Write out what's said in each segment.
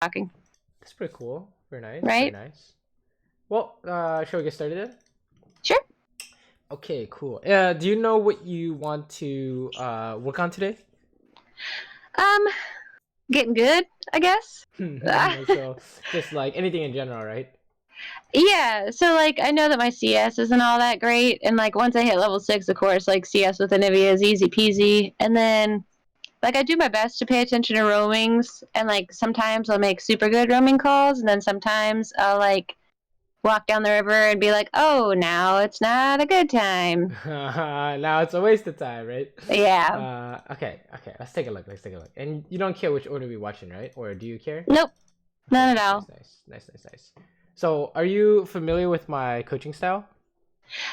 talking. That's pretty cool. Very nice. Very Right? nice. Well, shall we get started then? Sure. Okay, cool. Do you know what you want to work on today? Um, getting good, I guess. So, just like anything in general, right? Yeah, so like I know that my CS isn't all that great, and like once I hit level 6, of course, like CS with Anivia is easy peasy. And then like I do my best to pay attention to roamings, and like sometimes I'll make super good roaming calls, and then sometimes I'll like walk down the river and be like, oh, now it's not a good time. Now it's a waste of time, right? Yeah. Okay. Let's take a look. Let's take a look. And you don't care which order we're watching, right? Or do you care? Nope, Okay, not at nice, all. nice, nice, nice, nice, nice. So, are you familiar with my coaching style?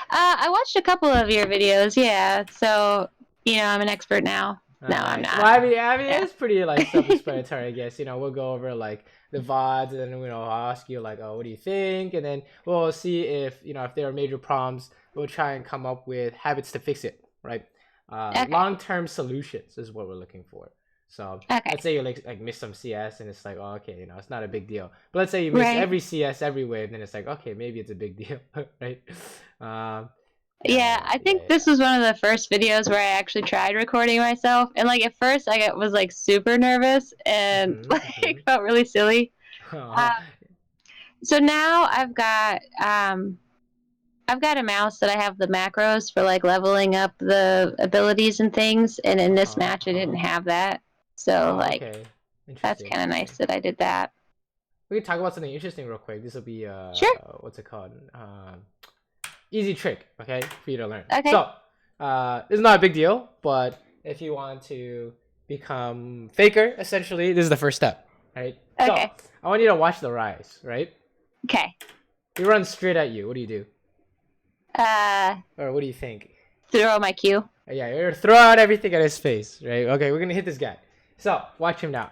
I watched a couple of your videos, yeah. So, I'm an expert now. No, I'm Nice. Well, not. I mean, Yeah. it's pretty like self-explanatory, I guess. We'll go over like the VODs, and then I'll ask you like, oh, what do you think? And then we'll see if if there are major problems. We'll try and come up with habits to fix it, right? Okay. Long-term solutions is what we're looking for. So Okay. let's say you like miss some CS, and it's like, oh, okay, it's not a big deal. But let's say you miss Right. every CS every wave, then it's like, okay, maybe it's a big deal, right? Um, Yeah, I think this was one of the first videos where I actually tried recording myself. And like at first was like super nervous and like felt really silly. yeah. Um, so now I've got a mouse that I have the macros for like leveling up the abilities and things, and in this match I didn't have that. So Oh, like okay. that's Interesting, kind of interesting. nice that I did that. We can talk about something interesting real quick. This will be Sure. what's it called? Easy trick, okay, for you to learn. Okay. So, it's not a big deal, but if you want to become faker, essentially, this is the first step, right? So, Okay. I want you to watch the rise, right? Okay. He runs straight at you. What do you do? Uh, Or what do you think? throw my cue. Yeah, you're gonna throw out everything at his face, right? Okay, we're gonna hit this guy. So, watch him now.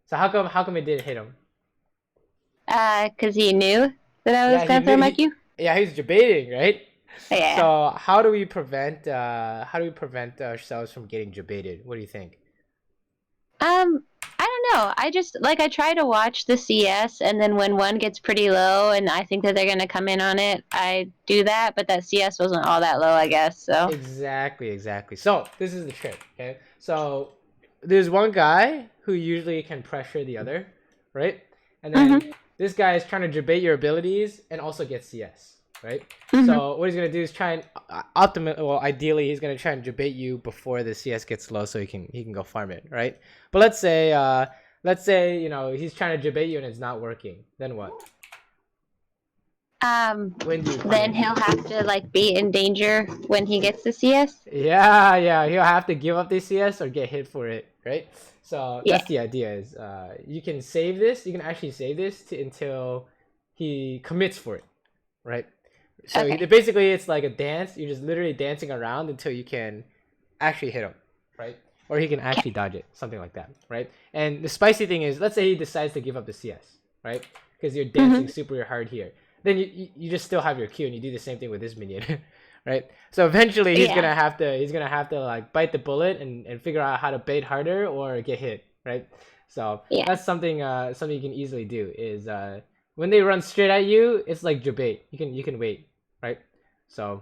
So how come it didn't hit him? Cause he knew that I was Yeah, he gonna knew throw my cue. yeah, he's debating, right? Yeah. So how do we prevent ourselves from getting debated? What do you think? I don't know. I try to watch the CS, and then when one gets pretty low, and I think that they're gonna come in on it, I do that. But that CS wasn't all that low, I guess. So. Exactly. So this is the trick, okay? So there's one guy who usually can pressure the other, right? And then Mhm. this guy is trying to debate your abilities and also get CS, right? Mhm. So what he's gonna do is try and well, ideally he's gonna try and debate you before the CS gets low, so he can go farm it, right? But let's say he's trying to debate you and it's not working. Then what? When do you Then punish? he'll have to like be in danger when he gets the CS. Yeah, he'll have to give up the CS or get hit for it, right? So Yeah. that's the idea is you can save this, you can actually save this until he commits for it, right? So Okay. basically it's like a dance, you're just literally dancing around until you can actually hit him, right? Or he can actually Okay. dodge it, something like that, right? And the spicy thing is, let's say he decides to give up the CS, right? Because you're dancing Mhm. super hard here. Then you just still have your Q and you do the same thing with this minion, right? So eventually Yeah. he's gonna have to like bite the bullet and figure out how to bait harder or get hit, right? So Yeah. that's something you can easily do is when they run straight at you, it's like debate. You can wait, right? So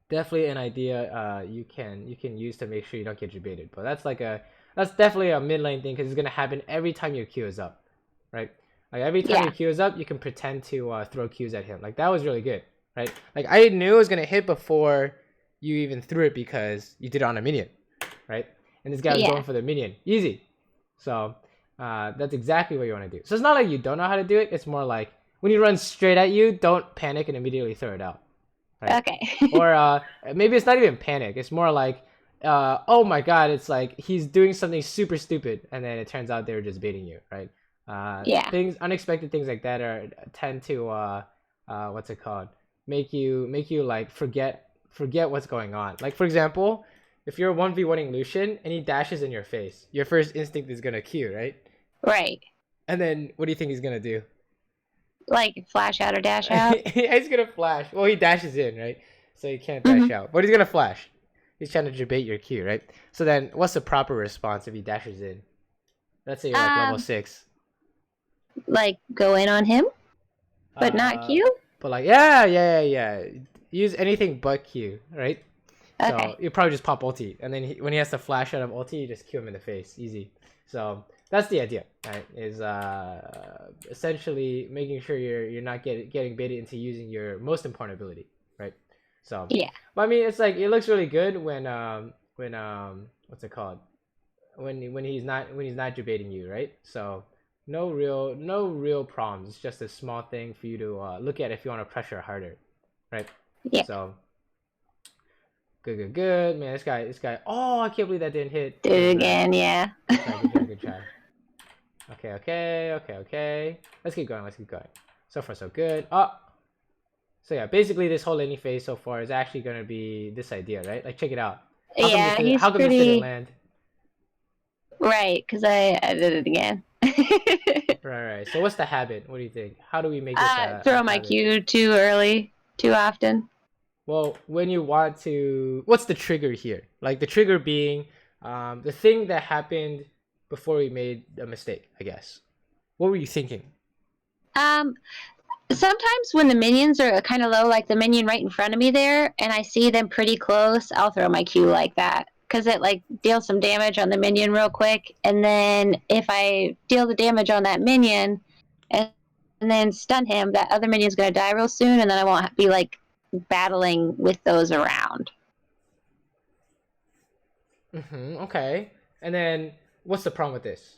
definitely an idea you can use to make sure you don't get debated. But that's definitely a mid lane thing because it's gonna happen every time your Q is up, right? Like every time Yeah. your Q is up, you can pretend to throw Qs at him. Like that was really good, right? Like I knew it was gonna hit before you even threw it because you did it on a minion, right? And this guy was Yeah. going for the minion, easy. So that's exactly what you want to do. So it's not like you don't know how to do it. It's more like when he runs straight at you, don't panic and immediately throw it out, right? Okay. Or maybe it's not even panic. It's more like, oh my god, it's like he's doing something super stupid, and then it turns out they were just baiting you, right? Yeah. Unexpected things like that are tend to what's it called? Make you like forget what's going on. Like for example, if you're 1v1ing Lucian and he dashes in your face, your first instinct is gonna Q, right? Right. And then what do you think he's gonna do? Like flash out or dash out. He's gonna flash. Well, he dashes in, right? So he can't dash Mhm. out. But he's gonna flash. He's trying to debate your Q, right? So then, what's the proper response if he dashes in? Let's say you're like level Um. 6. like go in on him, but not Uh, Q? but like, yeah. Use anything but Q, right? So Okay. you probably just pop ulti, and then when he has to flash out of ulti, you just kill him in the face, easy. So that's the idea, right? Is essentially making sure you're not getting baited into using your most important ability, right? So, Yeah. but I mean, it's like it looks really good when what's it called? When he's not debating you, right? So no real problems. It's just a small thing for you to look at if you want to pressure harder, right? Yeah. So good, man. This guy. Oh, I can't believe that didn't hit. Do it again, yeah. Good try. Okay. Let's keep going. So far, so good. Oh, so yeah, basically this whole laning phase so far is actually gonna be this idea, right? Like check it out. Yeah, he's How come this didn't pretty land? right, because I did it again. Right. So what's the habit? What do you think? How do we make this a Throw my habit? Q too early, too often. Well, when you want to, what's the trigger here? Like the trigger being the thing that happened before we made a mistake, I guess. What were you thinking? Um, Sometimes when the minions are kind of low, like the minion right in front of me there, and I see them pretty close, I'll throw my Q like that because it like deals some damage on the minion real quick, and then if I deal the damage on that minion and, and then stun him, that other minion's gonna die real soon, and then I won't be like battling with those around. Okay. And then what's the problem with this?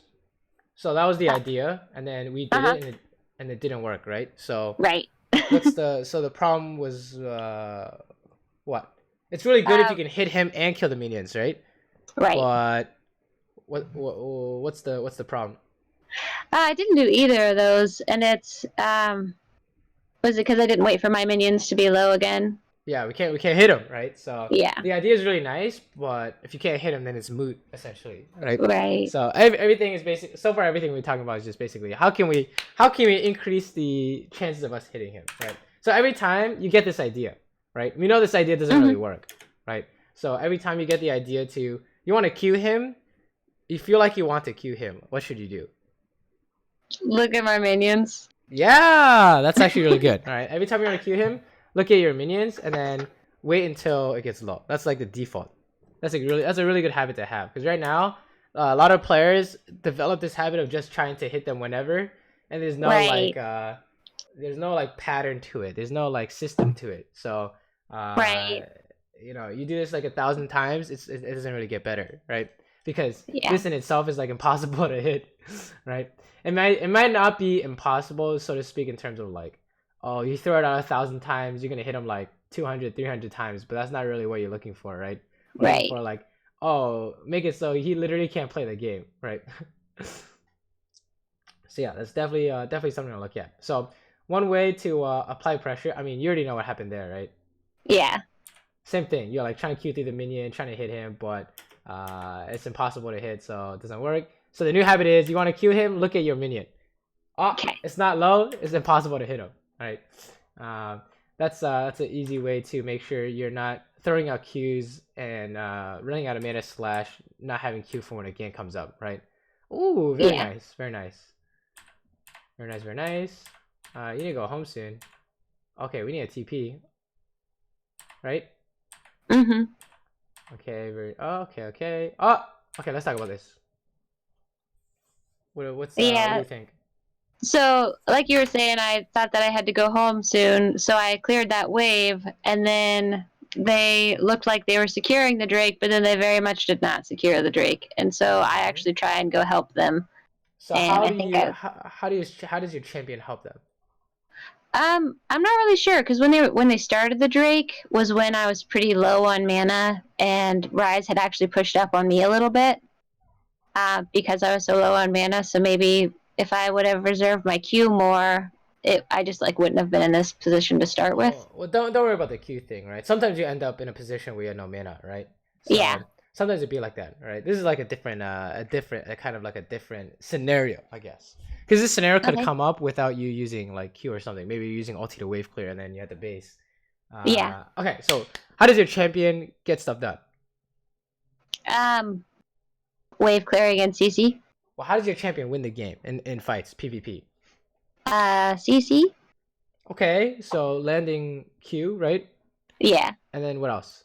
So that was the idea, and then we did Uh huh. it, and it didn't work, right? So Right. the problem was what? It's really good if you um, can hit him and kill the minions, right? right. But what's the problem? I didn't do either of those, and it's was it because I didn't wait for my minions to be low again? Yeah, we can't hit him, right? So Yeah. the idea is really nice, but if you can't hit him, then it's moot essentially, right? Right. So everything is basic. So far, everything we're talking about is just basically how can we increase the chances of us hitting him, right? So every time you get this idea, right? We know this idea doesn't really Mm-hmm. work, right? So every time you get the idea to you want to queue him, you feel like you want to queue him. What should you do? Look at my minions. Yeah, that's actually really good. All right, every time you want to queue him, look at your minions and then wait until it gets low. That's like the default. That's a really good habit to have because right now a lot of players develop this habit of just trying to hit them whenever, and Right. there's no like pattern to it. There's no like system to it. So uh, Right. you do this like 1,000 times, it doesn't really get better, right? Because Yeah. this in itself is like impossible to hit, right? It might not be impossible, so to speak, in terms of like, oh, you throw it out 1,000 times, you're gonna hit them like 200, 300 times, but that's not really what you're looking for, right? We're looking Right. for like, oh, make it so he literally can't play the game, right? So yeah, that's definitely something to look at. So one way to apply pressure, I mean, you already know what happened there, right? Yeah. Same thing. You're like trying to queue through the minion, trying to hit him, but it's impossible to hit, so it doesn't work. So the new habit is you want to queue him, look at your minion. Oh, Okay. it's not low. It's impossible to hit him. Right. That's an easy way to make sure you're not throwing out Qs and running out of mana slash not having Q for when a game comes up. Right. Ooh, very Yeah. nice. Very nice. You need to go home soon. Okay, we need a TP. Right. Mm-hmm. Okay. Okay. Oh, okay. Let's talk about this. What do Yeah. you think? So, like you were saying, I thought that I had to go home soon, so I cleared that wave, and then they looked like they were securing the Drake, but then they very much did not secure the Drake, and so I Mhm. actually try and go help them, So and I think I how does your champion help them? I'm not really sure because when they started the Drake was when I was pretty low on mana, and Rise had actually pushed up on me a little bit because I was so low on mana. So maybe if I would have reserved my Q more, I just like wouldn't have been in this position to start with. Well, don't worry about the Q thing, right? Sometimes you end up in a position where you have no mana, right? Yeah. So sometimes it'd be like that, right? This is like a kind of like a different scenario, I guess. Because this scenario could Okay. come up without you using like Q or something. Maybe you're using ulti to wave clear and then you have the base. Yeah. Okay, so how does your champion get stuff done? Wave clearing and CC. Well, how does your champion win the game in fights, PvP? CC. Okay, so landing Q, right? Yeah. And then what else?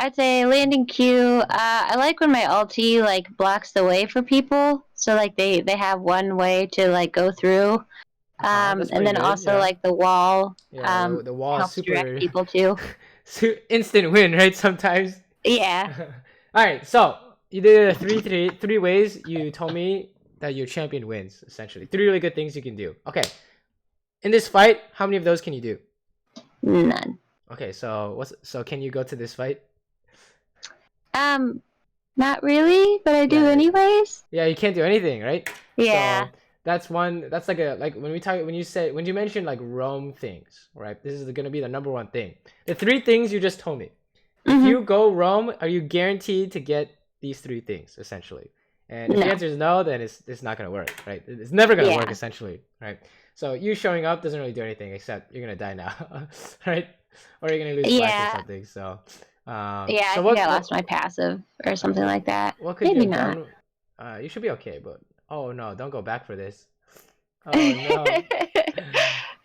I'd say landing Q. I like when my ulti like blocks the way for people, so like they have one way to like go through. That's And pretty then good. also Yeah, like the wall yeah. The wall is helps direct super people too. instant win, right? Sometimes. Yeah. All right, so you did three ways. You told me that your champion wins. Essentially, three really good things you can do. Okay, in this fight, how many of those can you do? None. Okay, so can you go to this fight? Um, Not really, but I do Yeah, anyways. yeah. You can't do anything, right? Yeah. So that's one. That's like when we talk when you mentioned like roam things, right? This is gonna be the number one thing. The three things you just told me. If Mm-hmm. you go roam, are you guaranteed to get these three things essentially? And if the No. answer is no, then it's not gonna work, right? It's never gonna work Yeah. essentially, right? So you showing up doesn't really do anything except you're gonna die now, right? Or you're gonna lose flash or Yeah. something. So, Yeah, I so think I lost my passive or something like that. what could you Maybe have not. done? You should be okay, but oh no, don't go back for this. Oh no.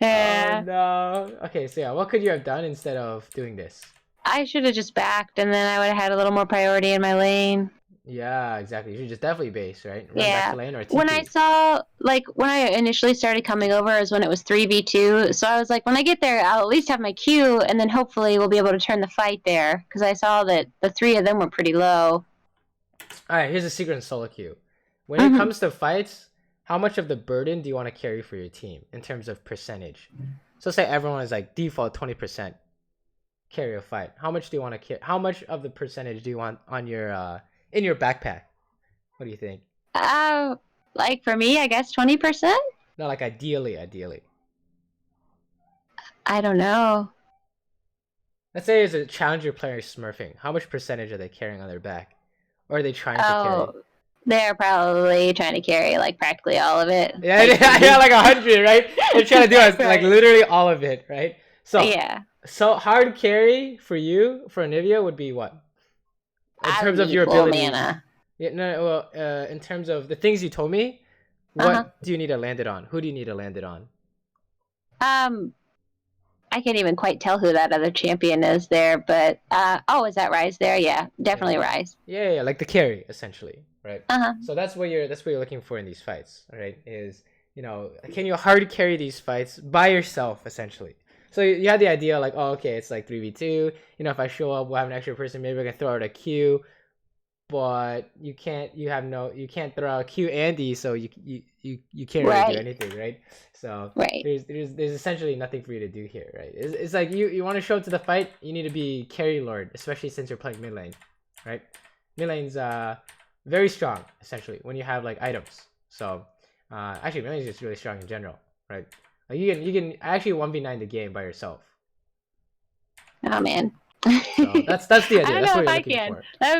Oh Yeah. no. Okay, so yeah, what could you have done instead of doing this? I should have just backed and then I would have had a little more priority in my lane. Yeah, exactly. You should just definitely base, right? Run back to Yeah. lane or When I TP. saw, like, when I initially started coming over is when it was 3v2. So I was like, when I get there, I'll at least have my Q, and then hopefully we'll be able to turn the fight there. Because I saw that the three of them were pretty low. Alright, here's a secret in solo queue. When it Mm-hmm. comes to fights, how much of the burden do you want to carry for your team in terms of percentage? So say everyone is like default 20% carry a fight. How much do you want to carry? How much of the percentage do you want on your in your backpack? What do you think? Uh, like, for me, I guess 20%? No, like ideally. I don't know. Let's say as a challenger player is smurfing. How much percentage are they carrying on their back? Or are they trying to carry? Oh, they're probably trying to carry, like, practically all of it. Yeah, Like, yeah, like 100, right? They're trying to do us like right. literally all of it, right? Yeah. So hard carry for you for Anivia would be what in I would terms of need your full abilities? mana. Yeah, no, well, in terms of the things you told me, Uh-huh. what do you need to land it on? Who do you need to land it on? Um, I can't even quite tell who that other champion is there, but oh, is that Rise there? Yeah, definitely Yeah, Rise. yeah, like the carry essentially, right? Uh-huh. So that's what you're looking for in these fights, right? Is can you hard carry these fights by yourself essentially? So you had the idea like, oh, okay, it's like 3v2. If I show up, we'll have an extra person. Maybe I can throw out a Q, but you can't. You can't throw out a Q and D, so you can't really do Right. anything, right? So Right. there's essentially nothing for you to do here, right? It's like you want to show up to the fight, you need to be carry lord, especially since you're playing mid lane, right? Mid lane's very strong essentially when you have like items. So actually mid lane's just really strong in general, right? Like you can actually 1v9 the game by yourself. Oh man. So that's the I idea. don't That's know what if you're I looking can. for. That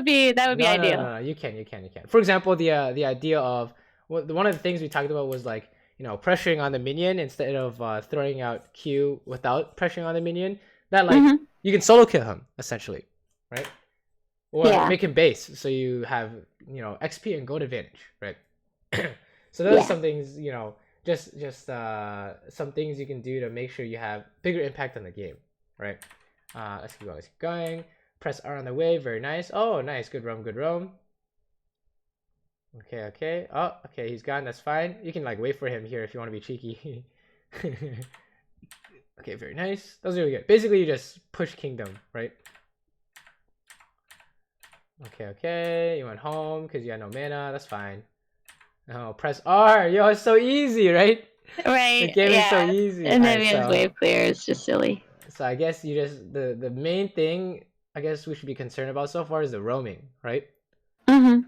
would be ideal. No. You can. For example, the idea of one of the things we talked about was like pressuring on the minion instead of throwing out Q without pressuring on the minion. That like Mm-hmm. you can solo kill him essentially, right? Or Yeah. make him base so you have XP and gold advantage, right? So those are Yeah. some things just some things you can do to make sure you have bigger impact on the game, right? Let's keep going. Let's keep going. Press R on the wave. Very nice. Oh, nice. Good roam. Good roam. Okay. Oh, okay. He's gone. That's fine. You can like wait for him here if you want to be cheeky. Okay. Very nice. That was really good. Basically, you just push kingdom, right? Okay. You went home because you had no mana. That's fine. Oh, press R. Yo, it's so easy, right? The Right. game is so Yeah. easy. All And right, then his so wave clear is just silly. I guess you just the main thing I guess we should be concerned about so far is the roaming, right? Mm-hmm.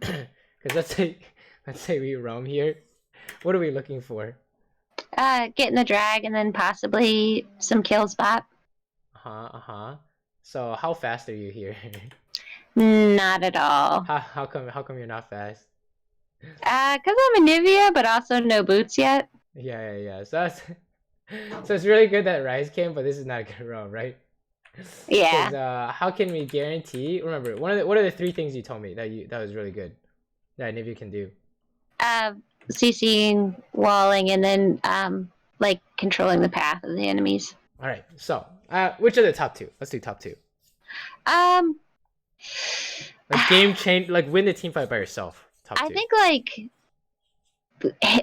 Because let's say we roam here. What are we looking for? Getting the drag and then possibly some kill spot. Uh-huh. So how fast are you here? Not at all. How come you're not fast? Because I'm Anivia, but also no boots yet. Yeah. So that's so it's really good that Rise came, but this is not a good roam, right? Because Yeah. how can we guarantee? Remember, what are the three things you told me that was really good that Anivia can do? Uh, CCing, walling, and then like controlling the path of the enemies. All right. So, which are the top two? Let's do top two. Um, Like game change, like win the team fight by yourself. Top I two. think like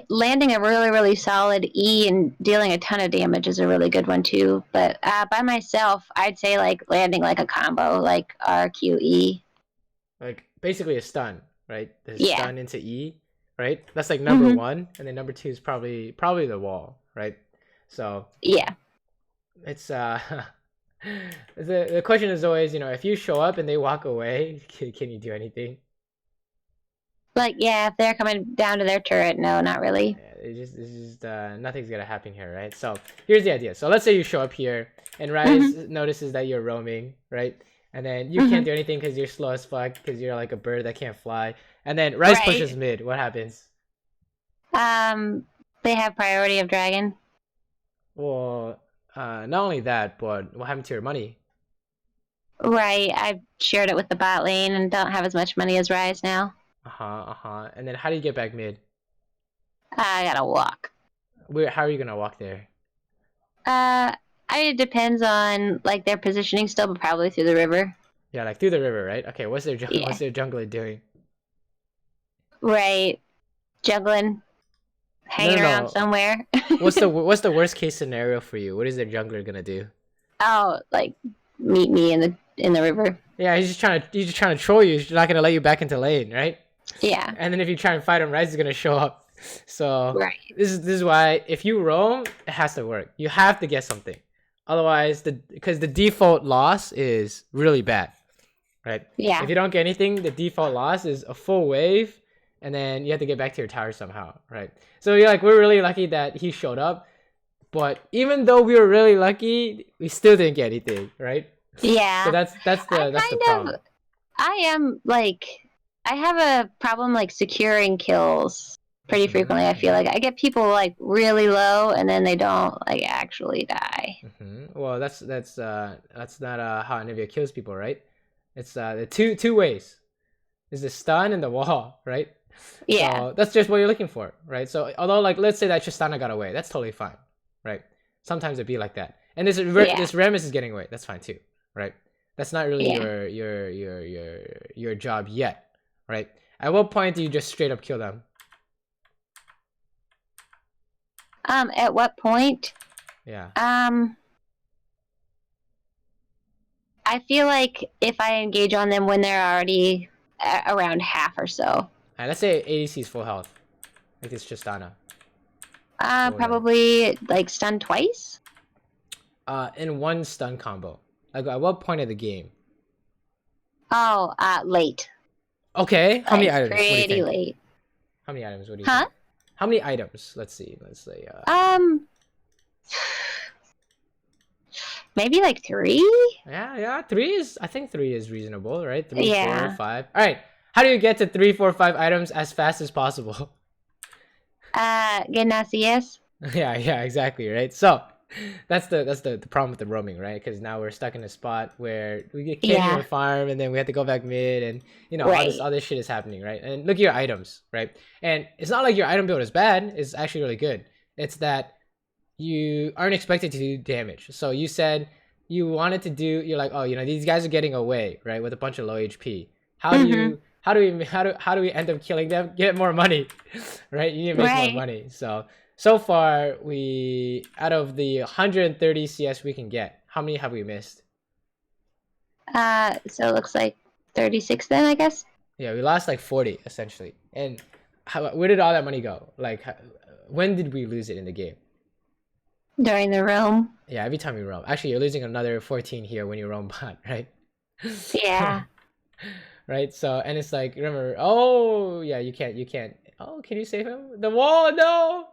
landing a really solid E and dealing a ton of damage is a really good one too. But by myself, I'd say like landing like a combo, like RQE. Like basically a stun, right? The Yeah. stun into E, right? That's like number one, and then number two is probably the wall, right? So Yeah. it's the question is always, if you show up and they walk away, can you do anything? Like, yeah, if they're coming down to their turret, no, not really. It's just nothing's gonna happen here, right? So here's the idea. So let's say you show up here and Rise notices that you're roaming, right? And then you can't do anything because you're slow as fuck because you're like a bird that can't fly. And then Rise pushes mid. What happens? They have priority of dragon. Well, not only that, but what happened to your money? Right, I shared it with the bot lane and don't have as much money as Rise now. And then how do you get back mid? I gotta walk. How are you gonna walk there? It depends on like their positioning still, but probably through the river. Yeah, like through the river, right? Okay, what's their jungler doing? Right, juggling, hanging around somewhere. what's the worst case scenario for you? What is their jungler gonna do? Oh, like meet me in the river. Yeah, he's just trying to troll you. He's not gonna let you back into lane, right? Yeah. And then if you try and fight him, Rise is gonna show up. So this is why if you roam, it has to work. You have to get something. Otherwise, because the default loss is really bad, right? Yeah. If you don't get anything, the default loss is a full wave, and then you have to get back to your tower somehow, right? So we're really lucky that he showed up, but even though we were really lucky, we still didn't get anything, right? Yeah. So that's the problem. I have a problem like securing kills pretty frequently. I feel like I get people like really low and then they don't like actually die. Well, that's not how Anivia kills people, right? It's the two ways. Is the stun and the wall, right? Yeah. So that's just what you're looking for, right? So although like let's say that Tristana got away, that's totally fine, right? Sometimes it'd be like that, and this Remus is getting away. That's fine too, right? That's not really your job yet, right? At what point do you just straight up kill them? At what point? Yeah. I feel like if I engage on them when they're already around half or so. Let's say ADC is full health, like it's Tristana. Probably like stun twice. In one stun combo. Like at what point of the game? Oh, late. Okay. How many items? Pretty late. How many items? What do you think? How many items? Let's see. Let's say. Maybe like 3. Yeah. I think 3 is reasonable, right? 3, 4, 5. All right. How do you get to 3, 4, 5 items as fast as possible? Getting a CS. Yeah, exactly, right? So that's the problem with the roaming, right? Because now we're stuck in a spot where we can't even farm, and then we have to go back mid, and all this shit is happening, right? And look at your items, right? And it's not like your item build is bad; it's actually really good. It's that you aren't expected to do damage. So you said you wanted to do. You're like, oh, these guys are getting away, right, with a bunch of low HP. How do we end up killing them? Get more money, right? You need to make more money. So far, we out of the 130 CS we can get, how many have we missed? So it looks like 36 then, I guess. Yeah, we lost like 40 essentially. And where did all that money go? Like, when did we lose it in the game? During the roam. Yeah, every time we roam. Actually, you're losing another 14 here when you roam bot, right? Yeah. Right. So, and it's like, remember? Oh, yeah. You can't. Oh, can you save him? The wall? No.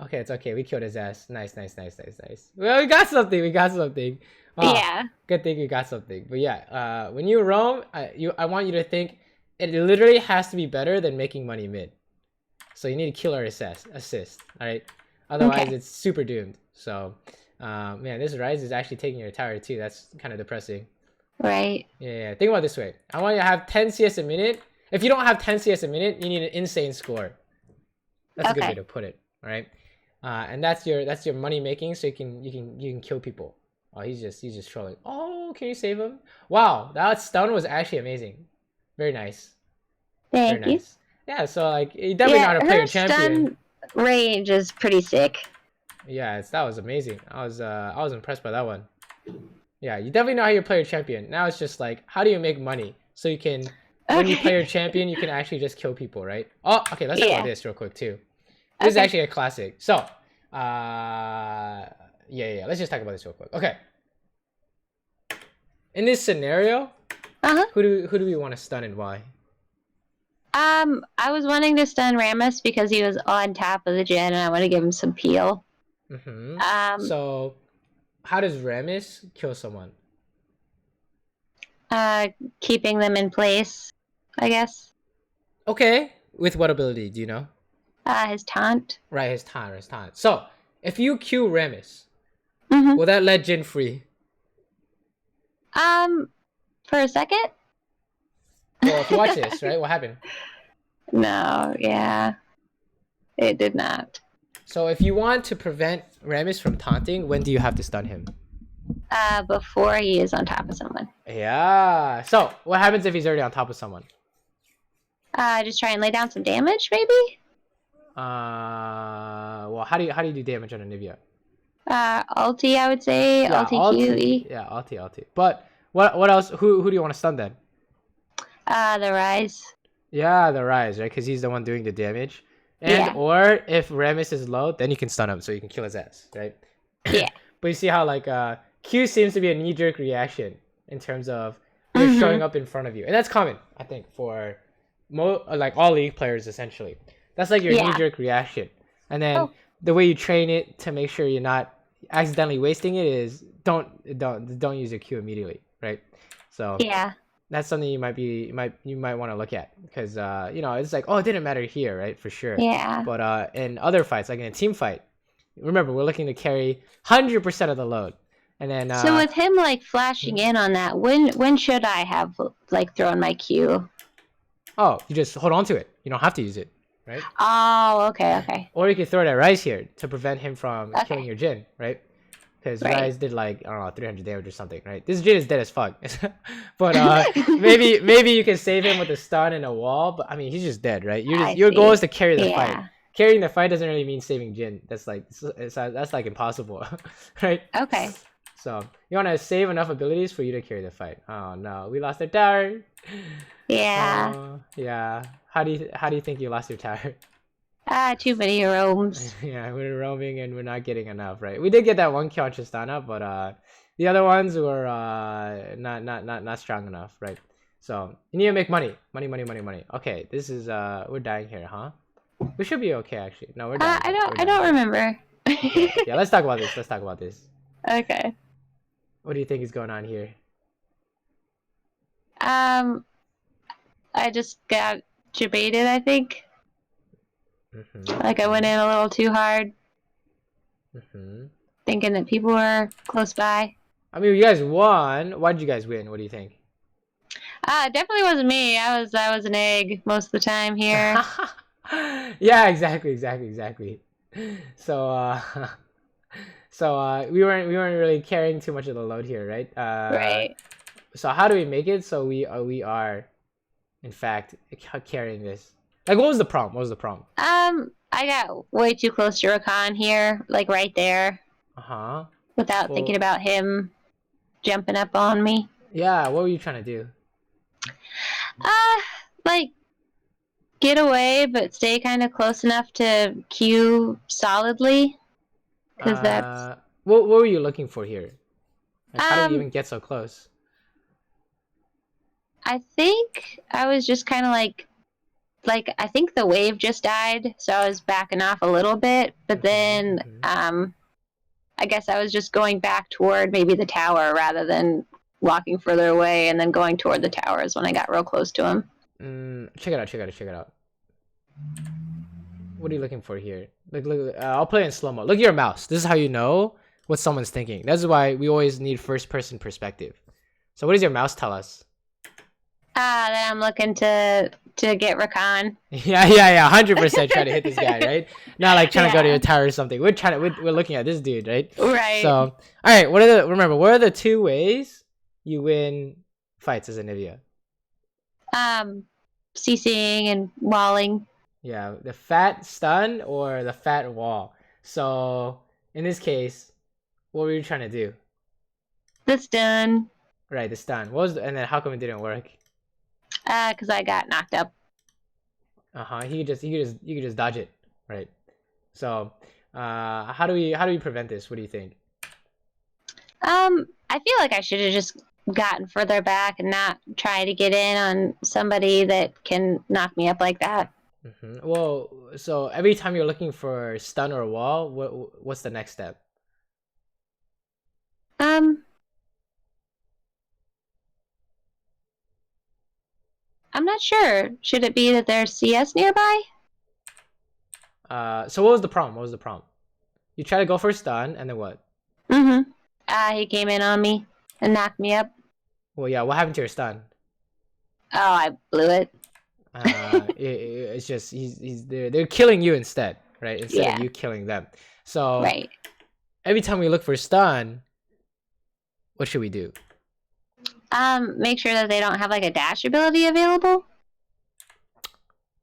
Okay, it's okay. We killed his ass. Nice. Well, we got something. Oh, yeah. Good thing we got something. But yeah, when you roam, I want you to think it literally has to be better than making money mid. So you need a killer assist. All right. Otherwise, it's super doomed. So, man, this Rise is actually taking your tower too. That's kind of depressing. Right. Yeah. Think about it this way. I want you to have 10 CS a minute. If you don't have 10 CS a minute, you need an insane score. That's a good way Okay. to put it. All right. And that's your money making, so you can kill people. Oh, he's just trolling. Oh, can you save him? Wow, that stun was actually amazing. Very nice. Very Thank you. nice. Yeah, so like you definitely know Yeah, how to play your her champion. stun range is pretty sick. Yeah, that was amazing. I was impressed by that one. Yeah, you definitely know how you play your champion. Now it's just like, how do you make money so you can, when you play your Okay. champion, you can actually just kill people, right? Oh, okay. Let's talk about Yeah. this real quick too. This is Okay. actually a classic. So, yeah. Let's just talk about this real quick. Okay. In this scenario, Uh-huh. who do we want to stun and why? I was wanting to stun Rammus because he was on top of the gen and I want to give him some peel. Mm-hmm. Um, So, how does Rammus kill someone? Keeping them in place, I guess. Okay. With what ability? Do you know? His taunt. Right, his time. So, if you Q Rammus, Mm-hmm. will that let Jin free? For a second? Well, if you watch this, right, what happened? No, yeah. It did not. So, if you want to prevent Rammus from taunting, when do you have to stun him? Before he is on top of someone. Yeah. So, what happens if he's already on top of someone? Just try and lay down some damage, maybe? Well, how do you do damage on Anivia? Ulti, I would say. Yeah, Ulti QE. Yeah, ulti. But what else? Who do you want to stun then? The Rise. Yeah, the Rise, right? Because he's the one doing the damage. And Yeah. or if Rammus is low, then you can stun him, so you can kill his ass, right? Yeah. But you see how like Q seems to be a knee-jerk reaction in terms of they're showing up in front of you, and that's common, I think, for like all League players essentially. That's like your Yeah. knee-jerk reaction, and then the way you train it to make sure you're not accidentally wasting it is don't use your Q immediately, right? So Yeah. that's something you might want to look at because it's like, oh, it didn't matter here, right? For sure. Yeah. But in other fights, like in a team fight, remember we're looking to carry 100% of the load, and then So with him like flashing in on that, when should I have like thrown my Q? oh, you just hold on to it. You don't have to use it, right? Oh, okay. Or you can throw that Rise here to prevent him from Okay. killing your Jin, right? Because Right. Rise did like, I don't know, 300 damage or something, right? This Jin is dead as fuck. But maybe you can save him with a stun and a wall. But I mean, he's just dead, right? Your goal is to carry the fight. Carrying the fight doesn't really mean saving Jin. That's like that's like impossible, right? Okay. So you want to save enough abilities for you to carry the fight. Oh no, we lost our tower. Yeah. Yeah. How do you think you lost your tower? Too many roams. Yeah, we're roaming and we're not getting enough, right? We did get that one kill on Tristana, but the other ones were not strong enough, right? So you need to make money. Money. Okay, this is we're dying here, huh? We should be okay actually. No, we're dying. I don't remember. Yeah, let's talk about this. Okay. What do you think is going on here? I just got debated, I think. Like I went in a little too hard. Thinking that people were close by. I mean, you guys won. Why did you guys win? What do you think? It definitely wasn't me. I was an egg most of the time here. Yeah, exactly. So we weren't really carrying too much of the load here, right? Right. So how do we make it so we are in fact carrying this? Like, what was the problem? I got way too close to Rakan here, like right there. Without thinking about him jumping up on me. Yeah, what were you trying to do? Like get away, but stay kind of close enough to Q solidly. Because that's. What were you looking for here? Like, how did you even get so close? I think I was just kind of like I think the wave just died, so I was backing off a little bit, but then I guess I was just going back toward maybe the tower rather than walking further away and then going toward the towers when I got real close to him. Check it out. What are you looking for here? Look, I'll play in slow-mo. Look at your mouse. This is how you know what someone's thinking. That's why we always need first-person perspective. So what does your mouse tell us? That I'm looking to to get Rakan. Yeah, 100% trying to hit this guy, right? Not like trying to go to Yeah. your tower or something. We're looking at this dude, right? Right. So, all right, what are the two ways you win fights as Anivia? CCing and walling. Yeah, the fat stun or the fat wall. So, in this case, what were you trying to do? That's done. Right, the stun. And then how come it didn't work? Because I got knocked up. You could just dodge it, right? So, how do we prevent this? What do you think? I feel like I should have just gotten further back and not try to get in on somebody that can knock me up like that. Well, so every time you're looking for stun or wall, what's the next step? I'm not sure. Should it be that there's CS nearby? So what was the prompt? What was the prompt? You try to go for stun, and then what? He came in on me and knocked me up. Well, yeah. What happened to your stun? Oh, I blew it. It's just they're killing you instead, right? Instead of you killing them. So right. Every time we look for stun, what should we do? Make sure that they don't have like a dash ability available.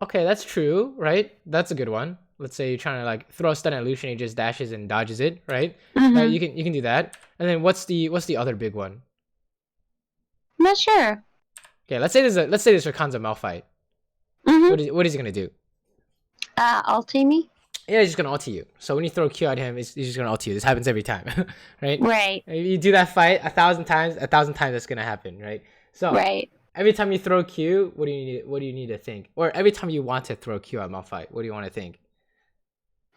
Okay, that's true, right? That's a good one. Let's say you're trying to like throw a stun at Lucian, he just dashes and dodges it, right? You can do that. And then what's the other big one? I'm not sure. Okay, let's say there's Rakan's a Malphite. What is he gonna do? Ulti me. Yeah, he's just gonna ulti you. So when you throw Q at him, he's just gonna ulti you. This happens every time, right? Right. If you do that fight 1,000 times, 1,000 times that's gonna happen, right? So every time you throw Q, what do you need to think? Or every time you want to throw Q at Malphite, what do you want to think?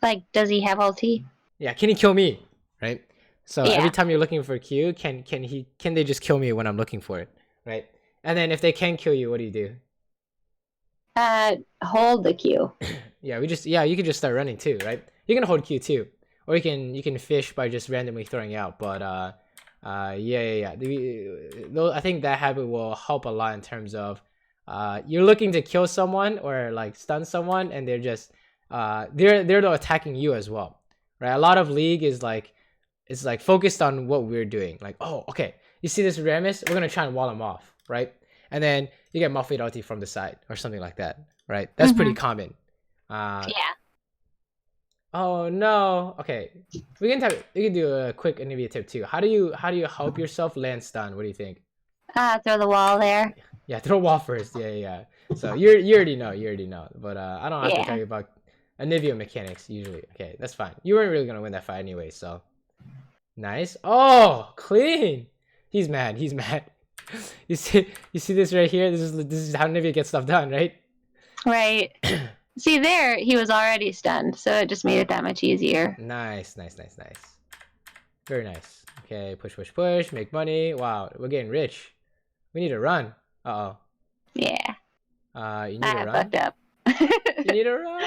Like, does he have ulti? Yeah, can he kill me? Right? So every time you're looking for Q, can they just kill me when I'm looking for it? Right? And then if they can kill you, what do you do? Hold the Q. You can just start running too, right? You can hold Q too. Or you can fish by just randomly throwing out. But I think that habit will help a lot in terms of you're looking to kill someone or like stun someone, and they're just they're attacking you as well, right? A lot of League is like it's like focused on what we're doing. Like, oh, okay, you see this Rammus, we're gonna try and wall him off, right? And then you get Malphite ulti from the side or something like that, right? That's pretty common. Oh no. Okay, we can do a quick Anivia tip too. How do you help yourself land stun? What do you think? Throw the wall there. Yeah, throw wall first. Yeah. So you already know. But I don't have to tell you about Anivia mechanics usually. Okay, that's fine. You weren't really gonna win that fight anyway. So nice. Oh, clean. He's mad. You see this right here. This is how Anivia gets stuff done, right? Right. See there, he was already stunned, so it just made it that much easier. Nice. Very nice. Okay, push, make money. Wow, we're getting rich. We need to run. Uh-oh. Yeah. You need to run? Fucked up. You need to run.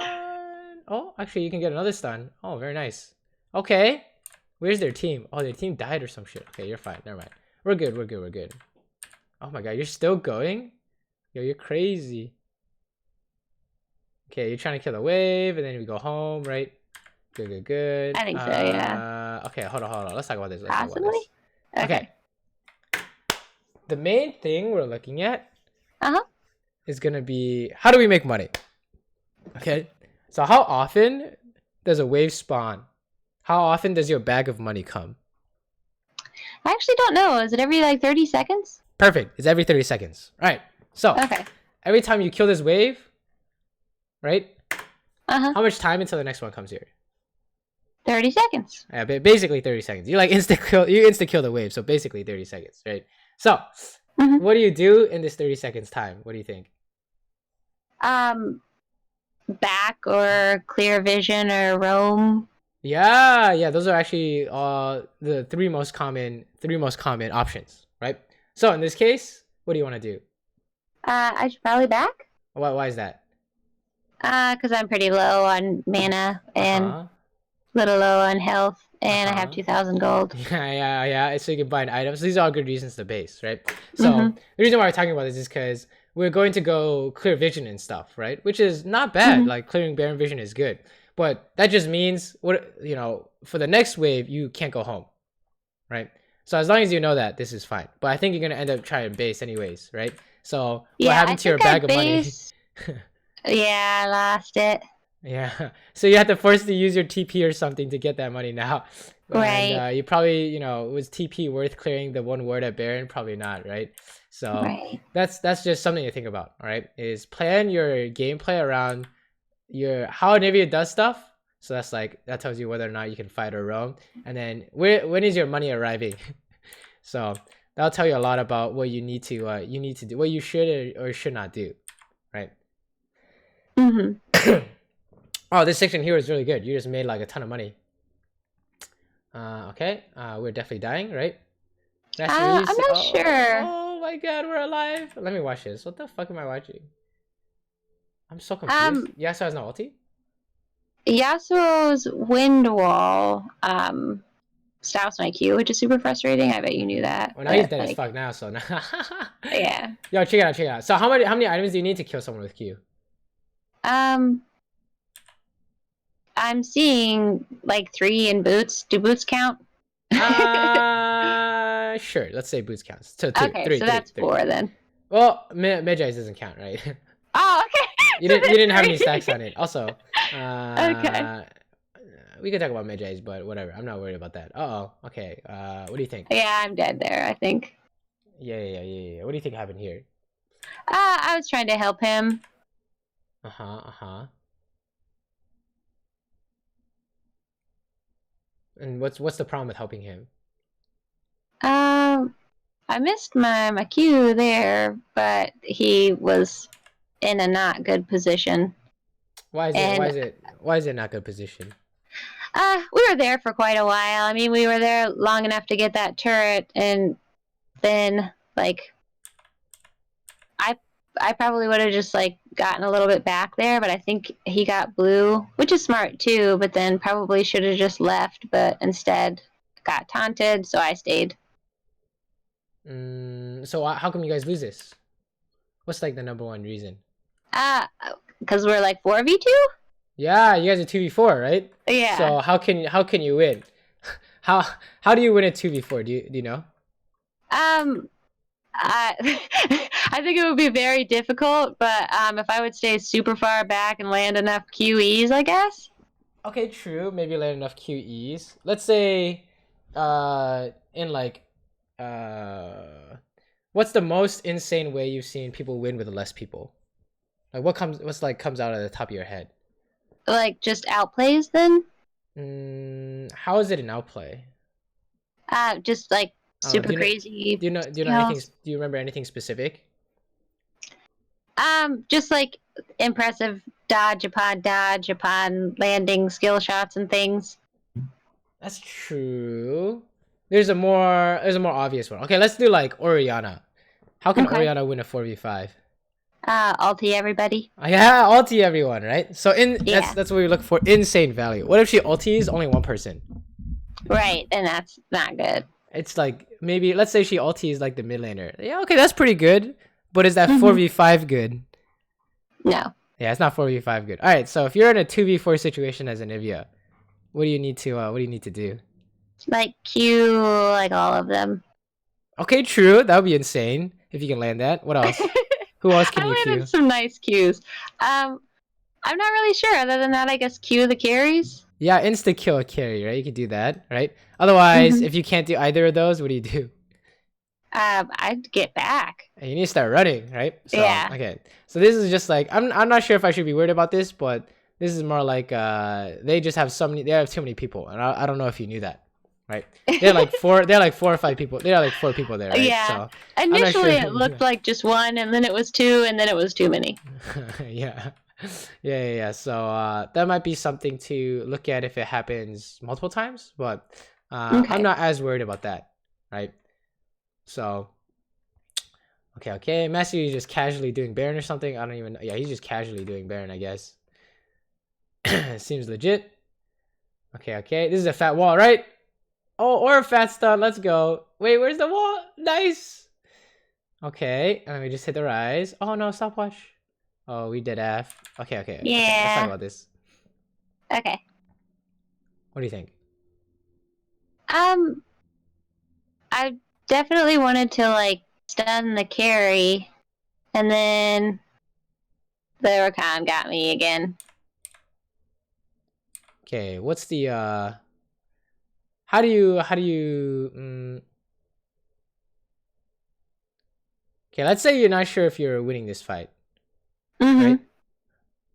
Oh, actually, you can get another stun. Oh, very nice. Okay. Where's their team? Oh, their team died or some shit. Okay, you're fine. Never mind. We're good. Oh my god, you're still going? Yo, you're crazy. Okay, you're trying to kill the wave, and then we go home, right? Good. I think so, yeah. Okay, hold on. Let's talk about this. Possibly? Okay. The main thing we're looking at is going to be, how do we make money? Okay, so how often does a wave spawn? How often does your bag of money come? I actually don't know. Is it every like 30 seconds? Perfect. It's every 30 seconds. All right. So every time you kill this wave, right? How much time until the next one comes here? 30 seconds. Yeah, basically 30 seconds. You like insta kill the wave, so basically 30 seconds, right? So, what do you do in this 30 seconds time? What do you think? Back or clear vision or roam. Yeah, those are actually the three most common options, right? So in this case, what do you want to do? I should probably back. Why is that? Because I'm pretty low on mana and little low on health, and I have 2,000 gold. Yeah. So you can buy an item. So these are all good reasons to base, right? So the reason why we're talking about this is because we're going to go clear vision and stuff, right? Which is not bad. Like clearing Baron vision is good, but that just means for the next wave you can't go home, right? So as long as you know that, this is fine. But I think you're gonna end up trying base anyways, right? So what happened to your bag of money? Yeah, I lost it. Yeah, so you have to force to use your TP or something to get that money now. Right. And you probably, was TP worth clearing the one word at Baron? Probably not, right? So that's just something to think about, all right? Is plan your gameplay around how Anivia does stuff. So that tells you whether or not you can fight or roam. And then when is your money arriving? So that'll tell you a lot about what you need to do, what you should or should not do, right? Oh, this section here is really good. You just made like a ton of money. Okay, we're definitely dying, right? I'm not sure. Oh my god, we're alive. Let me watch this. What the fuck am I watching? I'm so confused. Yasuo has no ulti? Yasuo's wind wall stops my Q, which is super frustrating. I bet you knew that. Well, now he's dead as fuck now, so yeah. Yo, check it out. So how many items do you need to kill someone with Q? I'm seeing like 3 in boots. Do boots count? Sure. Let's say boots counts. So 2, okay, 3, so 3, that's 3. 4 then. Well, Medjay's doesn't count, right? Oh, okay. you didn't have any stacks on it. Also, okay. We could talk about Medjay's, but whatever. I'm not worried about that. Okay. What do you think? Yeah, I'm dead there, I think. Yeah. What do you think happened here? I was trying to help him. And what's the problem with helping him? I missed my Q there, but he was in a not good position. Why is it not good position? We were there for quite a while. I mean, we were there long enough to get that turret, and then I probably would have just gotten a little bit back there, but I think he got blue, which is smart too, but then probably should have just left, but instead got taunted, so I stayed. So how come you guys lose this? What's the number one reason? Because we're 4v2? Yeah, you guys are 2v4, right? Yeah. So how can you win? How do you win a 2v4? Do you know? I think it would be very difficult, but if I would stay super far back and land enough QEs, I guess. Okay, true. Maybe land enough QEs. Let's say, what's the most insane way you've seen people win with less people? What comes out of the top of your head? Just outplays then? How is it an outplay? Just super crazy. Do you know anything? Do you remember anything specific? Just impressive dodge upon landing skill shots and things. That's true. There's a more obvious one. Okay, let's do Orianna. How can Orianna win a 4v5? Ulti everybody. Yeah, ulti everyone, right? So that's what we look for. Insane value. What if she ultis only one person? Right, and that's not good. It's maybe let's say she ultis the mid laner. Yeah, okay, that's pretty good. But is that 4v5 good? No. Yeah, it's not 4v5 good. All right, so if you're in a 2v4 situation as Anivia, what do you need to do? Q all of them. Okay, true. That would be insane if you can land that. What else? Who else can you Q? Some nice Qs. I'm not really sure. Other than that, I guess Q the carries. Yeah, insta kill a carry, right? You could do that, right? Otherwise, if you can't do either of those, what do you do? I'd get back. And you need to start running, right? So, yeah. Okay. So this is just I'm not sure if I should be worried about this, but this is more they just have they have too many people, and I don't know if you knew that. Right, they're 4 or 5 people. There are 4 people there, right? Yeah. So, initially, it looked like just 1, and then it was 2, and then it was too many. Yeah. So that might be something to look at if it happens multiple times, but I'm not as worried about that, right? So, okay. Matthew is just casually doing Baron or something. I don't even know. Yeah, he's just casually doing Baron, I guess. Seems legit. Okay. This is a fat wall, right? Oh, or a fat stun. Let's go. Wait, where's the wall? Nice. Okay, let me just hit the rise. Oh no, stopwatch. Oh, we did F. Okay, okay, okay. Let's talk Yeah. about this. Okay. What do you think? Um, I definitely wanted to like stun the carry, and then the Rakan got me again. Okay, what's the how do you okay, let's say you're not sure if you're winning this fight, Mm-hmm. right?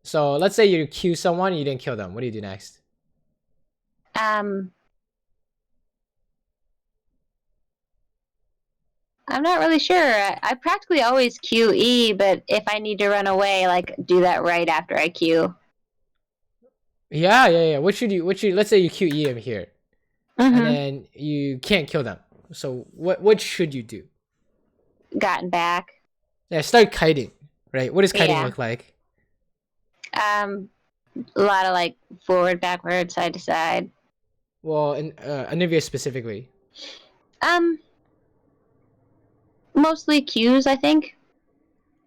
So let's say you Q someone and you didn't kill them. What do you do next? I'm not really sure. I practically always QE, but if I need to run away, like do that right after I Q. Yeah. What should let's say you QE him here and Mm-hmm. then you can't kill them. So what should you do? Gotten back. Yeah, start kiting, right? What does kiting Yeah. look like? A lot of like forward, backward, side to side. Well, in Anivia specifically. Um, Mostly Qs, I think.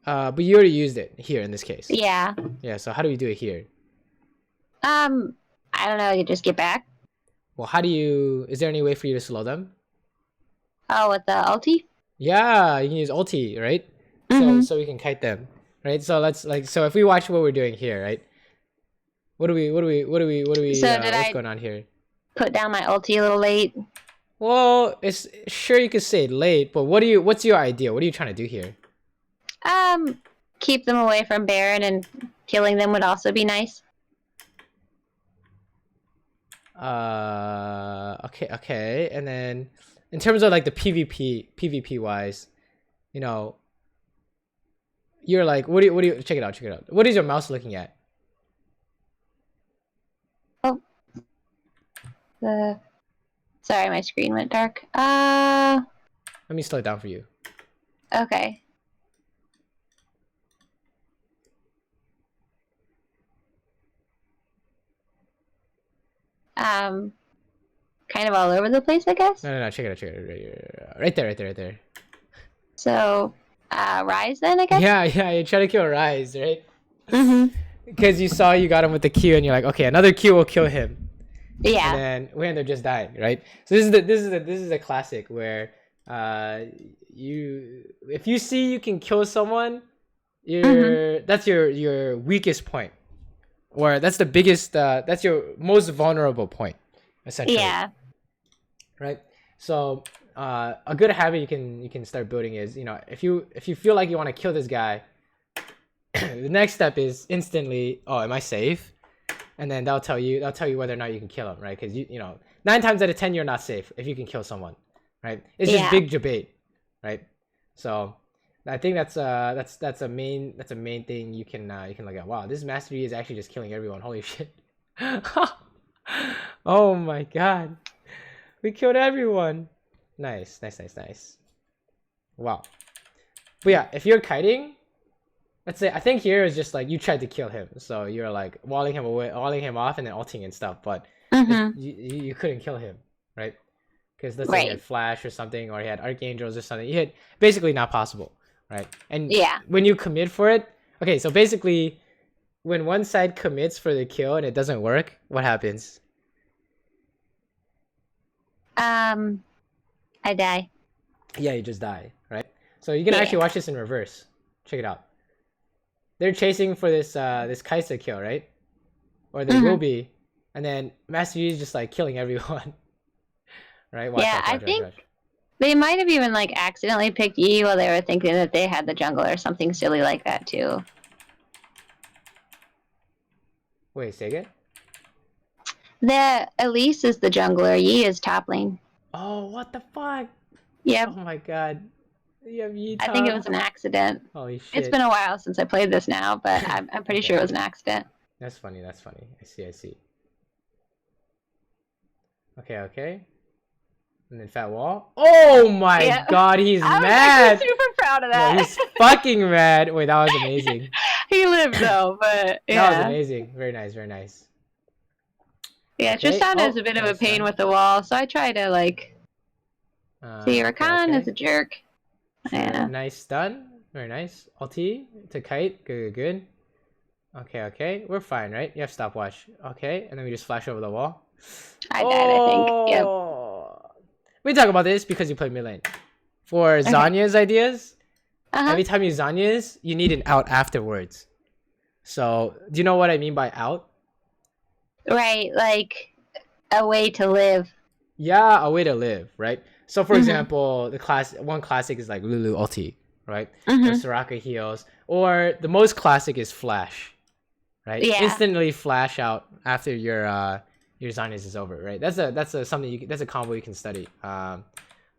But you already used it here in this case. Yeah. Yeah, so how do we do it here? I don't know. You just get back. Well, how do you is there any way for you to slow them? Oh, with the ulti. Yeah, you can use ulti, right? Mm-hmm. So we can kite them. Right? So let's like so if we watch what we're doing here, right? So did What's I going on here? put down my ulti a little late? Well, it's sure you could say late, but what's your idea? What are you trying to do here? Keep them away from Baron, and killing them would also be nice. Okay. And then in terms of like the PvP wise, you know, you're like what do you check it out. What is your mouse looking at? Oh, sorry, my screen went dark. Let me slow it down for you. Okay. Kind of all over the place, I guess. No, check it out. Right there. So, Rise then, I guess? Yeah, you're trying to kill Rise, right? Mm-hmm. Because you saw you got him with the Q and you're like, okay, another Q will kill him. Yeah. And then we end up just dying, right? So this is a classic where if you see you can kill someone, that's your weakest point. Or that's the biggest that's your most vulnerable point, essentially. Yeah. Right? So a good habit you can start building is, you know, if you feel like you want to kill this guy, the next step is instantly, oh, am I safe? And then that'll tell you whether or not you can kill him, right? Because you know 9 times out of 10 you're not safe if you can kill someone, right? It's just big debate, right? So I think that's a main thing you can look at. Wow, this Master Yi is actually just killing everyone. Holy shit! Oh my god, we killed everyone. Nice. Wow. But yeah, if you're kiting, let's say I think here is just like you tried to kill him, so you're like walling him away, walling him off, and then ulting and stuff. But you couldn't kill him, right? Because let's say he had flash or something, or he had archangels or something. You had basically not possible, right? And when you commit for it, okay. So basically, when one side commits for the kill and it doesn't work, what happens? I die. Yeah, you just die, right? So you can actually watch this in reverse. Check it out. They're chasing for this this Kaisa kill, right? Or they will be, and then Master Yi is just like killing everyone, right? Watch, I think they might have even like accidentally picked Yi while they were thinking that they had the jungle or something silly like that too. Wait, say again? The Elise is the jungler, Yi is top lane. Oh, what the fuck? Yep. Oh my god. You have Yi top. I think it was an accident. Holy shit. It's been a while since I played this now, but I'm pretty sure it was an accident. That's funny. I see. Okay. And then fat wall. Oh my god, he's mad. I'm super proud of that. No, he's fucking mad. Wait, that was amazing. He lived though, but yeah. That was amazing. Very nice. Yeah, Tristan is a bit of a pain with the wall, so I try to like see Rakan is a jerk. Yeah. Nice stun. Very nice. Ulti to kite. Good, good, good. Okay, okay. We're fine, right? You have stopwatch. Okay, and then we just flash over the wall. I died, I think. Yep. Oh! We talk about this because you play mid lane. For Okay. Zanya's ideas, Uh-huh. every time you Zanya's, you need an out afterwards. So, do you know what I mean by out? Right, like a way to live. Yeah, a way to live, right? So, for Mhm. example, one classic is like Lulu ulti, right? Or Mhm. Soraka heals, or the most classic is flash, right? Yeah. Instantly flash out after your Zanya's is over, right? That's a something that's a combo you can study. But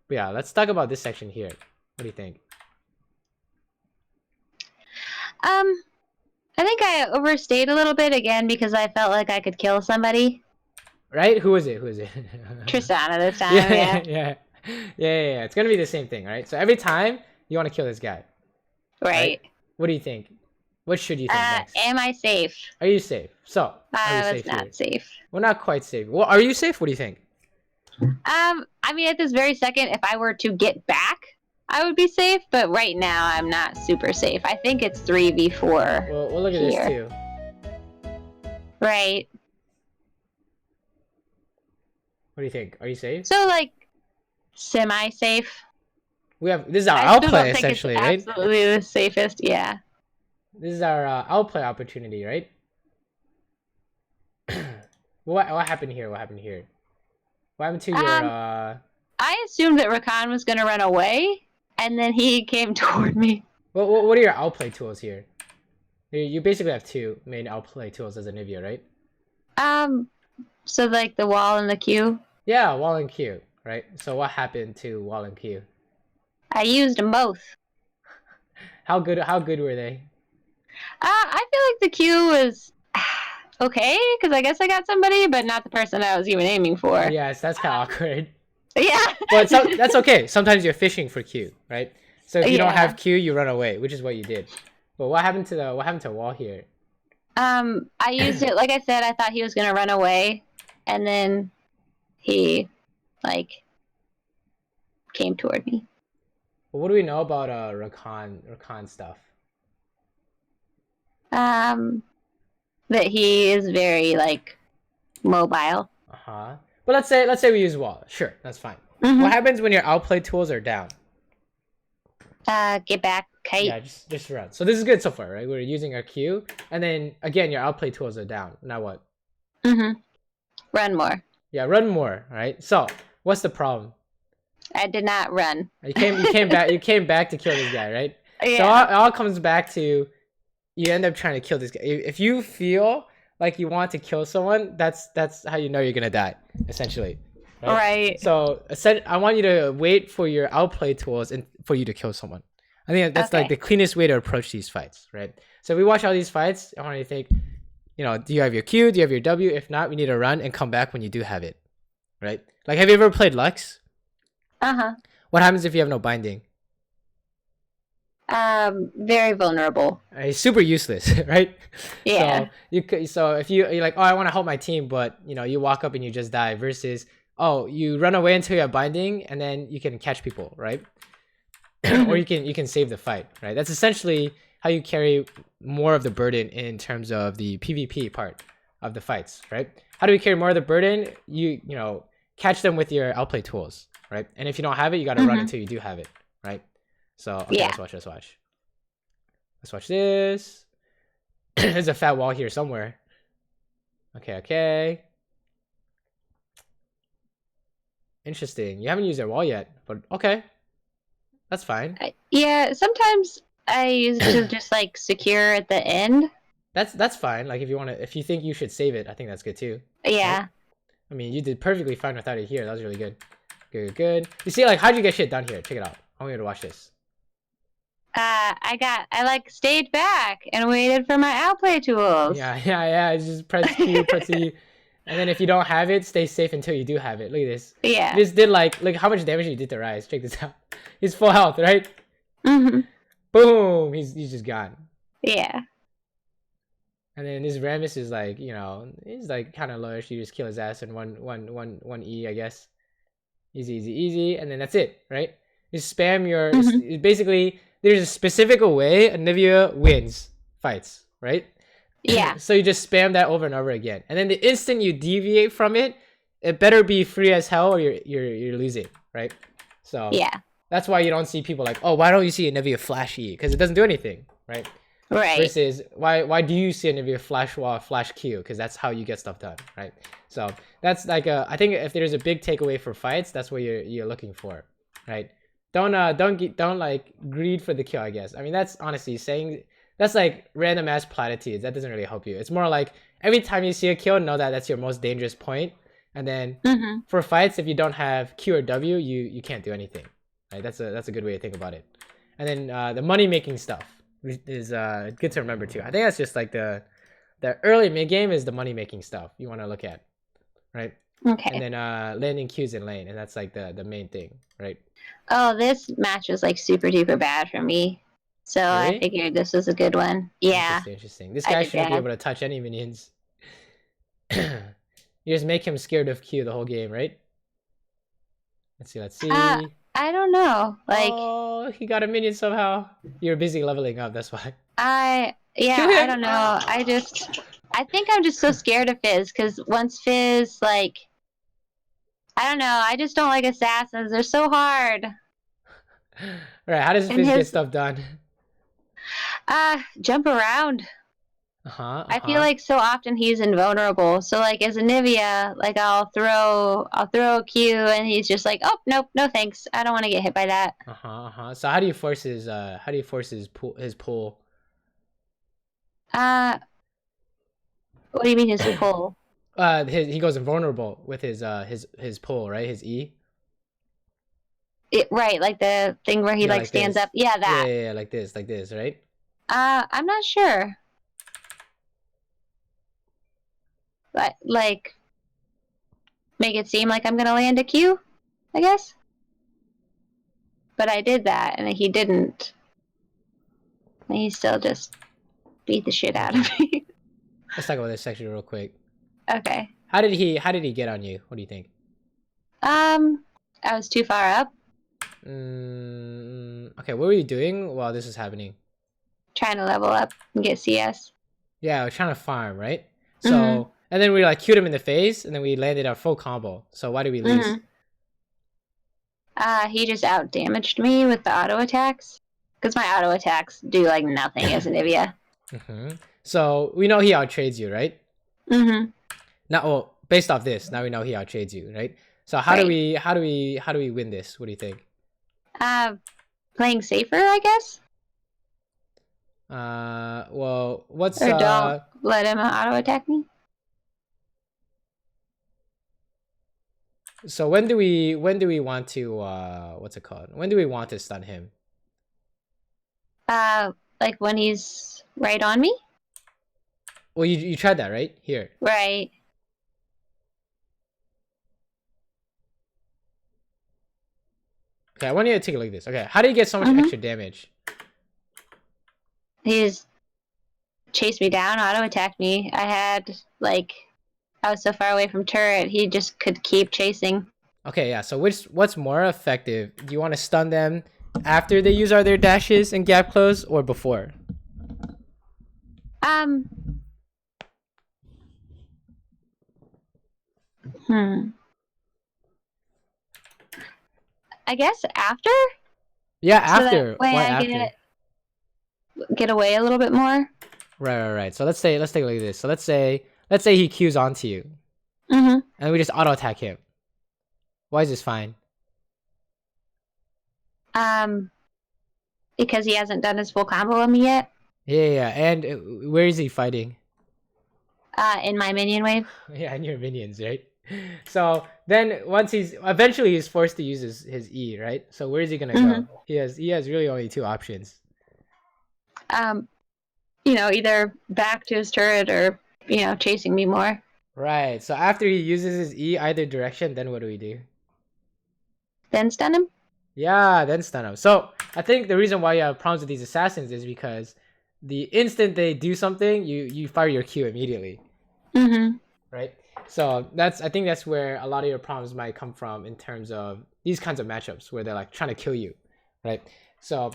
yeah, let's talk about this section here. What do you think? I think I overstayed a little bit again because I felt like I could kill somebody. Right? Who is it? Who is it? Tristana this time, yeah, yeah. yeah. It's gonna be the same thing, right? So every time you want to kill this guy, Right. What do you think? What should you think next? Am I safe? Are you safe? So, are you I was safe not here? safe. Well, not quite safe. Well, are you safe? What do you think? I mean, at this very second, if I were to get back, I would be safe. But right now, I'm not super safe. I think it's 3v4. Well, we'll look at this too. Right. What do you think? Are you safe? So, like, semi-safe. This is our outplay essentially, right? Absolutely the safest, yeah. This is our outplay opportunity, right? What happened here? What happened here? What happened to your I assumed that Rakan was gonna run away, and then he came toward me. What are your outplay tools here? You basically have two main outplay tools as Anivia, right? So like the wall and the Q. Yeah, wall and Q, right? So what happened to wall and Q? I used them both. How good were they? I feel like the Q was okay, because I guess I got somebody, but not the person I was even aiming for. Yes, that's kind of awkward. Yeah. But that's okay. Sometimes you're fishing for Q, right? So if you don't Yeah. have Q, you run away, which is what you did. But what happened to wall here? I used it, like I said, I thought he was gonna run away, and then he, like, came toward me. Well, what do we know about Rakan stuff? That he is very, like, mobile. Uh-huh. But let's say we use wall. Sure, that's fine. Mm-hmm. What happens when your outplay tools are down? Get back, kite. Yeah, just run. So this is good so far, right? We're using our Q, and then again your outplay tools are down. Now what? Mm-hmm. Run more. Yeah, run more, right? So what's the problem? I did not run. You came back. You came back to kill this guy, right? Yeah. So it all comes back to you end up trying to kill this guy. If you feel like you want to kill someone, that's how you know you're gonna die, essentially. Right. So I want you to wait for your outplay tools and for you to kill someone. I think that's like the cleanest way to approach these fights, right? So if we watch all these fights, I want you to think, do you have your Q? Do you have your W? If not, we need to run and come back when you do have it, right? Like, have you ever played Lux? Uh-huh. What happens if you have no binding? Very vulnerable. It's super useless, right? Yeah. So if you're like, oh, I want to help my team, but you walk up and you just die, versus you run away until you have binding and then you can catch people, right? Or you can save the fight, right? That's essentially how you carry more of the burden in terms of the PvP part of the fights, right? How do we carry more of the burden? You catch them with your outplay tools, right? And if you don't have it, you got to run until you do have it, right? So okay, Yeah. let's watch this. There's a fat wall here somewhere. Okay. Interesting. You haven't used their wall yet, but okay. That's fine. Yeah, sometimes I use it to just like secure at the end. That's fine. Like if you think you should save it, I think that's good too. Yeah. Right? I mean, you did perfectly fine without it here. That was really good. Good. You see, like, how'd you get shit done here? Check it out. I want you to watch this. I stayed back and waited for my outplay tools. Yeah. Just press Q, press E. And then if you don't have it, stay safe until you do have it. Look at this. Yeah. This did look how much damage he did to Rise. Check this out. He's full health, right? Mm-hmm. Boom. He's just gone. Yeah. And then this Rammus is like, he's like kind of lowish. You just kill his ass in one E, I guess. Easy. And then that's it, right? Just spam your. Mm-hmm. Basically, there's a specific way Anivia wins fights, right? Yeah. So you just spam that over and over again, and then the instant you deviate from it, it better be free as hell, or you're losing, right? So Yeah. that's why you don't see people like, oh, why don't you see Anivia flash E? Because it doesn't do anything, right? Right. Versus why do you see Anivia flash wall, flash Q? Because that's how you get stuff done, right? So that's like I think if there's a big takeaway for fights, that's what you're looking for, right? Don't like greed for the kill, I guess. I mean, that's honestly saying that's like random ass platitudes. That doesn't really help you. It's more like every time you see a kill, know that that's your most dangerous point. And then Mm-hmm. for fights, if you don't have Q or W, you can't do anything, right? That's a good way to think about it. And then the money making stuff is good to remember too. I think that's just like the early mid game is the money making stuff you want to look at, right? Okay. And then landing Qs in lane, and that's like the main thing, right? Oh, this match was like super duper bad for me. So I Really? figured this was a good one. Yeah, Interesting. This I guy did shouldn't be bad. able to touch any minions. You just make him scared of Q the whole game, right? Let's see. Let's Uh, see. I don't know. Like, Oh, he got a minion somehow. You're busy leveling up. That's why. Kill I him. don't know. I think I'm just so scared of Fizz because once Fizz, like, I don't know. I just don't like assassins. They're so hard. All right. How does And Fizz get his, stuff done? jump around. Uh huh. Uh I feel huh. like so often he's invulnerable. So like as Anivia, like I'll throw a Q and he's just like, oh nope, no thanks. I don't want to get hit by that. Uh huh. Uh huh. So how do you force his pull? Uh, what do you mean his pull? He goes invulnerable with his pull, right? His E. Right, like the thing where he Yeah, like like stands up. this. Yeah, Yeah, that. yeah, yeah, like this, right? I'm not sure, but like make it seem like I'm gonna land a Q, I guess. But I did that, and he didn't. And he still just beat the shit out of Okay. me. Let's talk about this section real quick. Okay. How did he get on you? What do you think? I was too far up, Okay, what were you doing while this was happening? trying to level up and get CS. Yeah, I was trying to farm, right? Mm-hmm. So, and then we like queued him in the face, and then we landed our full combo. So why did we lose? Mm-hmm. He just out damaged me with the auto attacks. Because my auto attacks do like nothing as Anivia. So we know he outtrades you, right? Mm-hmm. Now, well, based off this, now we know he outtrades you, right? So Right. how do we win this? What do you think? Playing safer, I guess? Well, what's Or don't let him auto attack me? so when do we want to what's it called? When do we want to stun him? Like when he's right on me? Well, you tried that, right? Here. Right. Okay, I want you to take a look at this. Okay, how do you get so much Mm-hmm. extra damage? He just chased me down, auto attacked me. I was so far away from turret, he just could keep chasing. Okay, yeah. So what's more effective? Do you want to stun them after they use all their dashes and gap close, or before? Um, I guess after? Yeah, So that after. way Why I after? get away a little bit more. Right. So let's take a look at this. So let's say he queues onto you, Mm-hmm. and we just auto attack him. Why is this fine? Because he hasn't done his full combo on me yet. Yeah. And where is he fighting? In my minion wave. Yeah, and your minions, right? So then once he's forced to use his E, right? So where is he gonna Mm-hmm. go? He has really only two options. Either back to his turret or, chasing me more. Right. So after he uses his E either direction, then what do we do? Then stun him. Yeah, then stun him. So I think the reason why you have problems with these assassins is because the instant they do something, you fire your Q immediately. Mm-hmm. Right? So I think that's where a lot of your problems might come from in terms of these kinds of matchups where they're like trying to kill you. right? So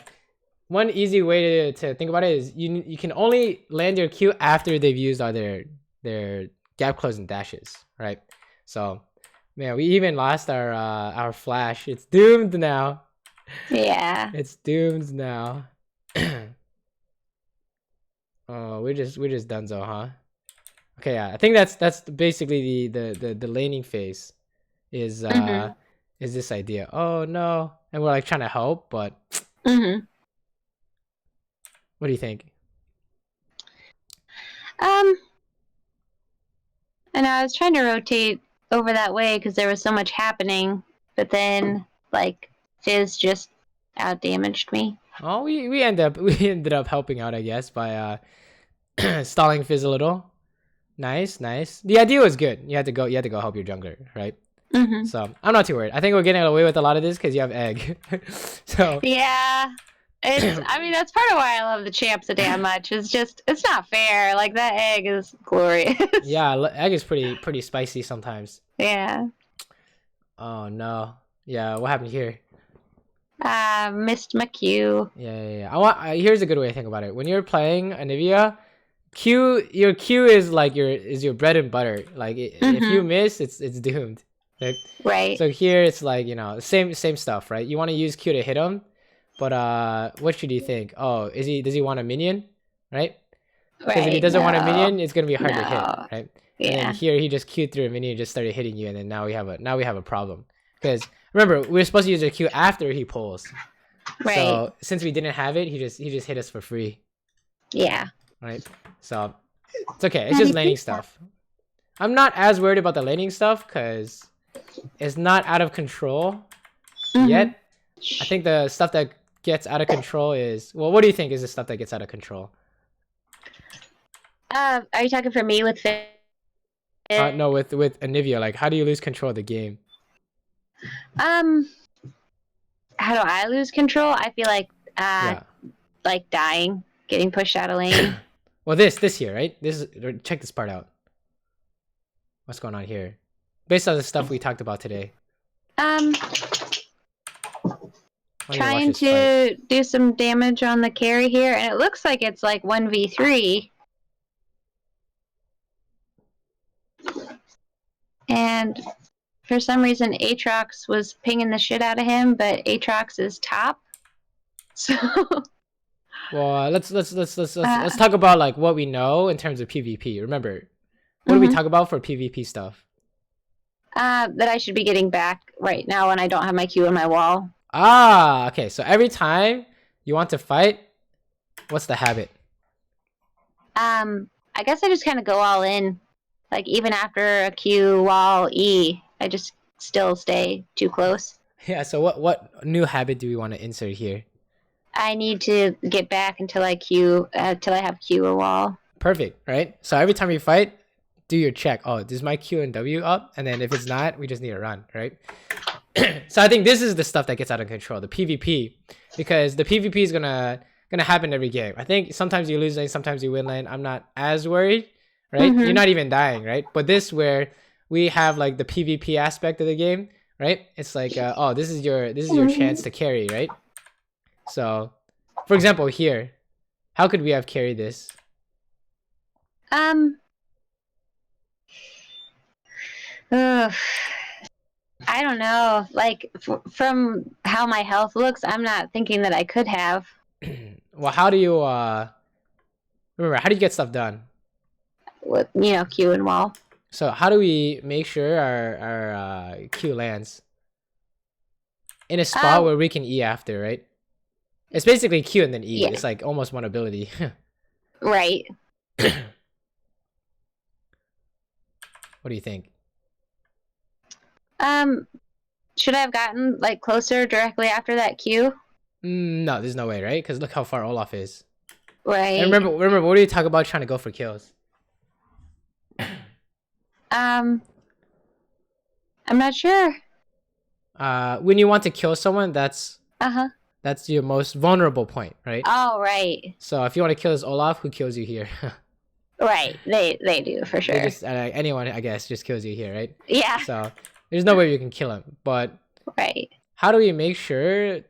one easy way to think about it is you can only land your Q after they've used all their gap closing dashes, right? So man, we even lost our flash. It's doomed now. Yeah. It's doomed now. Oh, we're just donezo, huh? Okay, yeah. I think that's basically the laning phase is Mm-hmm. is this idea. Oh no. And we're like trying to help, but Mm-hmm. what do you think? Um, and I was trying to rotate over that way because there was so much happening, but then like Fizz just out damaged me. Oh, we ended up helping out, I guess, by stalling Fizz a little. Nice, nice. The idea was good. You had to go help your jungler, right? Mm-hmm. So I'm not too worried. I think we're getting away with a lot of this because you have egg. So Yeah. I mean, that's part of why I love the champ so damn much. It's not fair. Like, that egg is glorious. yeah, egg is pretty spicy sometimes. Yeah. Oh no. Yeah, what happened here? Missed my cue. Yeah. Here's a good way to think about it. When you're playing Anivia, your Q is like your bread and butter. Like if you miss, it's doomed. Right? Right. So here it's like, same stuff, right? You want to use Q to hit him, but what should you think? Oh, does he want a minion, right? Because if he doesn't want a minion, it's gonna be hard to hit, right? Yeah. And then here he just Q'd through a minion and just started hitting you, and then now we have a problem. Because remember, we're supposed to use a Q after he pulls. Right. So since we didn't have it, he just hit us for free. Yeah. Right. So it's okay. It's just laning stuff. I'm not as worried about the laning stuff because it's not out of control yet. I think the stuff that gets out of control is, well, what do you think is the stuff that gets out of control? Are you talking for me with Fizz? No, with Anivia. Like, how do you lose control of the game? How do I lose control? I feel like like dying, getting pushed out of lane. Well, this here, right? Check this part out. What's going on here? Based on the stuff we talked about today. Trying to do some damage on the carry here, and it looks like it's like 1v3. And for some reason, Aatrox was pinging the shit out of him, but Aatrox is top. So. Well, let's talk about like what we know in terms of PvP. Remember, what do we talk about for PvP stuff? That I should be getting back right now when I don't have my Q on my wall. Ah, okay. So every time you want to fight, what's the habit? I guess I just kind of go all in. Like, even after a Q, wall, E, I just still stay too close. Yeah, so what new habit do we want to insert here? I need to get back until I have Q or wall. Perfect, right? So every time you fight, do your check. Oh, is my Q and W up? And then if it's not, we just need to run, right? So I think this is the stuff that gets out of control, the PvP, because the PvP is gonna happen every game. I think sometimes you lose lane, sometimes you win lane. I'm not as worried, right? You're not even dying, right? But this where we have like the PvP aspect of the game, right? It's like, oh, this is your chance to carry, right? So, for example, here, how could we have carried this? I don't know. Like, from how my health looks, I'm not thinking that I could have. Well, how do you remember? How do you get stuff done? With Q and wall. So how do we make sure our Q lands in a spot where we can E after, right? It's basically Q and then E. Yeah. It's like almost one ability. Right. What do you think? Should I have gotten like closer directly after that Q? No, there's no way, right? Because look how far Olaf is. Right. And remember, what do you talk about trying to go for kills? I'm not sure. When you want to kill someone, that's your most vulnerable point, right? Oh, right. So if you want to kill this Olaf, who kills you here? Right, they do for sure. Anyone, I guess, just kills you here, right? Yeah. So there's no way you can kill him. But right. How do we make sure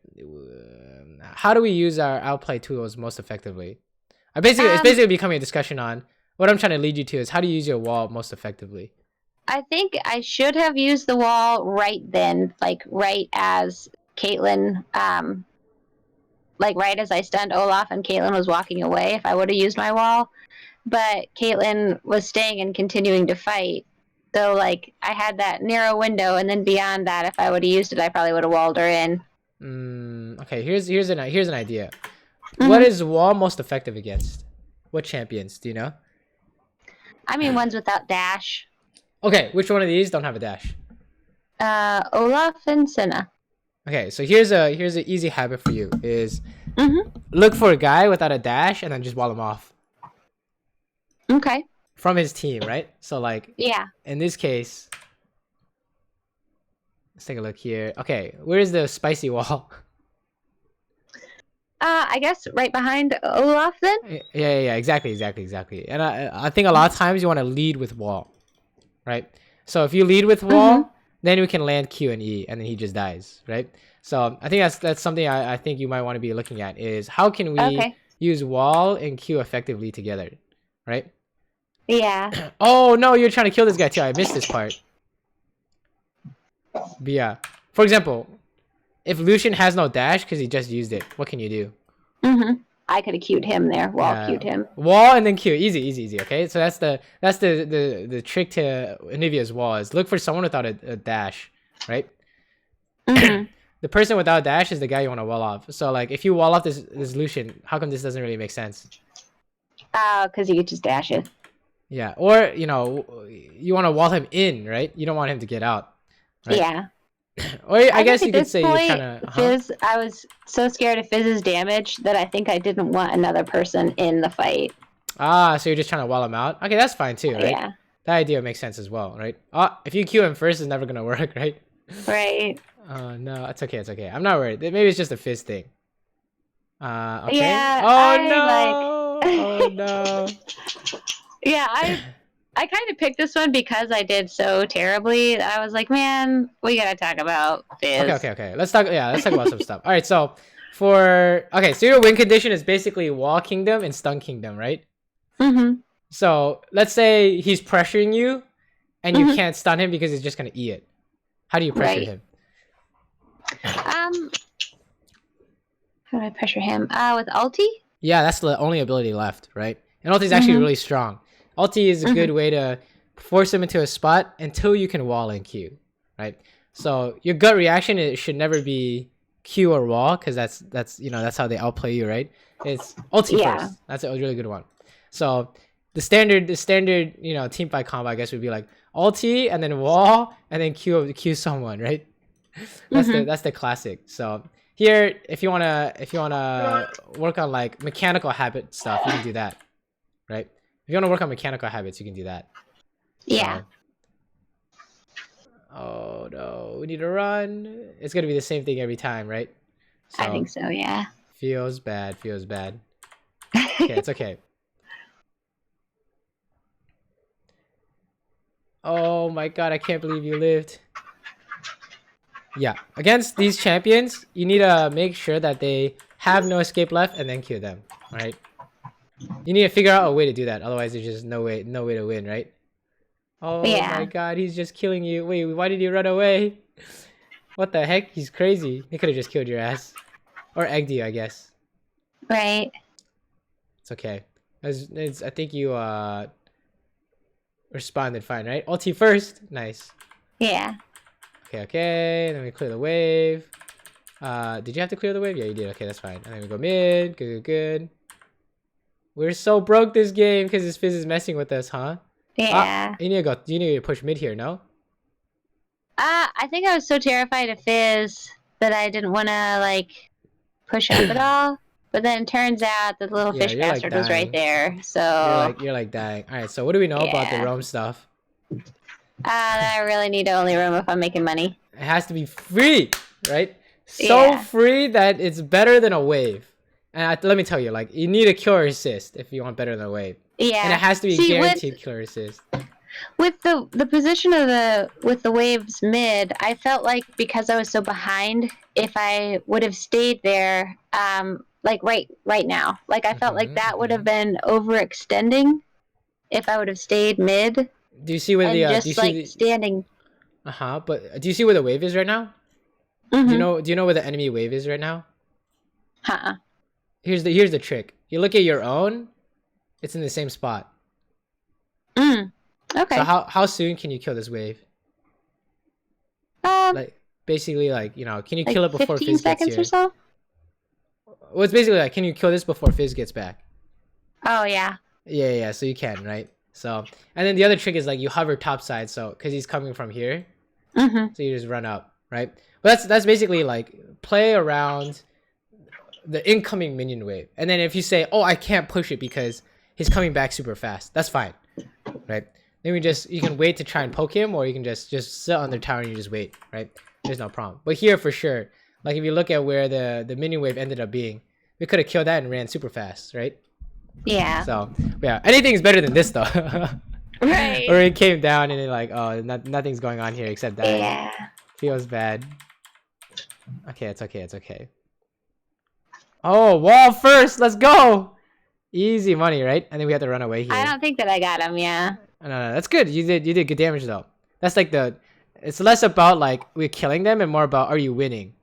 how do we use our outplay tools most effectively? It's basically becoming a discussion on what I'm trying to lead you to is how do you use your wall most effectively. I think I should have used the wall right then, like right as Caitlyn, like right as I stunned Olaf and Caitlyn was walking away. If I would have used my wall, but Caitlyn was staying and continuing to fight. So like I had that narrow window, and then beyond that, if I would have used it, I probably would have walled her in. Okay, here's an idea. What is wall most effective against? What champions? Do you know? I mean, ones without dash. Okay, which one of these don't have a dash? Olaf and Senna. Okay, so here's an easy habit for you is look for a guy without a dash and then just wall him off. Okay. From his team, right? So like in this case, let's take a look here. Okay, where's the spicy wall? I guess right behind Olaf then? Yeah, exactly. And I think a lot of times you want to lead with wall, right? So if you lead with wall, then we can land Q and E, and then he just dies, right? So I think that's something I think you might want to be looking at is how can we use wall and Q effectively together, right? Yeah. Oh no, you're trying to kill this guy too. I missed this part. But yeah, for example, if Lucian has no dash because he just used it, what can you do? I could have queued him there. Wall queued him. Wall and then Q. Easy. Okay, so that's the trick to Anivia's wall is look for someone without a dash, right? The person without dash is the guy you want to wall off. So like if you wall off this Lucian, how come this doesn't really make sense? Because you could just dash it. Yeah, or you want to wall him in, right? You don't want him to get out. Right? Yeah. Or I guess you could say you're trying to. Fizz, I was so scared of Fizz's damage that I think I didn't want another person in the fight. So you're just trying to wall him out. Okay, that's fine too, right? Yeah. That idea makes sense as well, right? If you queue him first, it's never gonna work, right? Right. No, it's okay. I'm not worried. Maybe it's just a Fizz thing. Okay. Yeah. Oh no. Yeah, I kind of picked this one because I did so terribly. I was like, man, we gotta talk about Fizz. Okay. Let's talk about some stuff. All right, so so your win condition is basically Wall Kingdom and Stun Kingdom, right? So let's say he's pressuring you, and you can't stun him because he's just gonna E it. How do you pressure him? How do I pressure him? With ulti? Yeah, that's the only ability left, right? And ulti is actually really strong. Ulti is a good way to force him into a spot until you can wall and Q, right? So your gut reaction should never be Q or wall because that's how they outplay you, right? It's ulti first. That's a really good one. So the standard team fight combo I guess would be like ulti and then wall and then Q someone, right? That's the classic. So here, if you wanna work on like mechanical habit stuff, you can do that, right? If you want to work on mechanical habits, you can do that. Yeah. Oh no, we need to run. It's gonna be the same thing every time, right? So, I think so, yeah. Feels bad. Okay, it's okay. Oh my god, I can't believe you lived. Yeah, against these champions, you need to make sure that they have no escape left and then kill them, right? You need to figure out a way to do that. Otherwise, there's just no way to win, right? Oh my god, he's just killing you. Wait, why did he run away? What the heck? He's crazy. He could have just killed your ass. Or egged you, I guess. Right. It's okay. I think you responded fine, right? Ulti first. Nice. Yeah. Okay. Then we clear the wave. Did you have to clear the wave? Yeah, you did. Okay, that's fine. And then we go mid. Good. We're so broke this game because this Fizz is messing with us, huh? Yeah. You need to push mid here, no? I think I was so terrified of Fizz that I didn't want to like push up at all. But then it turns out that the little fish bastard was right there. So you're like dying. All right. So what do we know about the roam stuff? I really need to only roam if I'm making money. It has to be free, right? So free that it's better than a wave. And let me tell you, like, you need a killer assist if you want better than a wave. Yeah. And it has to be guaranteed killer assist. With the position of the waves mid, I felt like because I was so behind if I would have stayed there, like right now. Like I felt like that would have been overextending if I would have stayed mid Do you see where and do you just see like standing. but do you see where the wave is right now? Mm-hmm. Do you know where the enemy wave is right now? Huh. Here's the trick. You look at your own, it's in the same spot. Okay. So how soon can you kill this wave? Like basically like, can you like kill it before 15 Fizz gets seconds here? or so. Well, it's basically like, can you kill this before Fizz gets back? Oh yeah. Yeah, so you can, right? So, and then the other trick is like you hover topside, so because he's coming from here, Mm-hmm. so you just run up, right? But that's basically like play around the incoming minion wave, and then if you say, oh, I can't push it because he's coming back super fast, that's fine, right? Then you can wait to try and poke him, or you can just sit on the tower and you just wait, right? There's no problem. But here for sure, like if you look at where the minion wave ended up being, we could have killed that and ran super fast, right? Yeah. So yeah, anything's better than this though. Right. Or it came down and it like, oh, nothing's going on here except that. Yeah. Feels bad. Okay, it's okay. Oh, wall first. Let's go. Easy money, right? And then we have to run away here. I don't think that I got him. Yeah. No, that's good. You did good damage though. That's like it's less about like we're killing them and more about are you winning,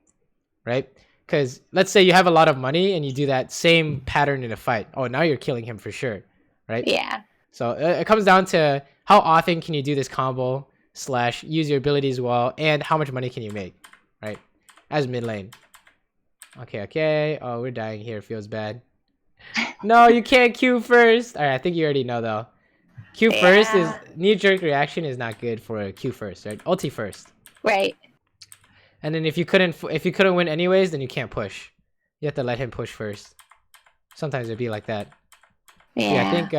right? Because let's say you have a lot of money and you do that same pattern in a fight. Oh, now you're killing him for sure, right? Yeah. So it comes down to how often can you do this combo / use your abilities well, and how much money can you make, right? As mid lane. Okay. Oh, we're dying here. Feels bad. No, you can't Q first. All right, I think you already know though. Q first is knee-jerk reaction is not good for a Q first, right? Ulti first. Right. And then if you couldn't win anyways, then you can't push. You have to let him push first. Sometimes it'd be like that. Yeah. I think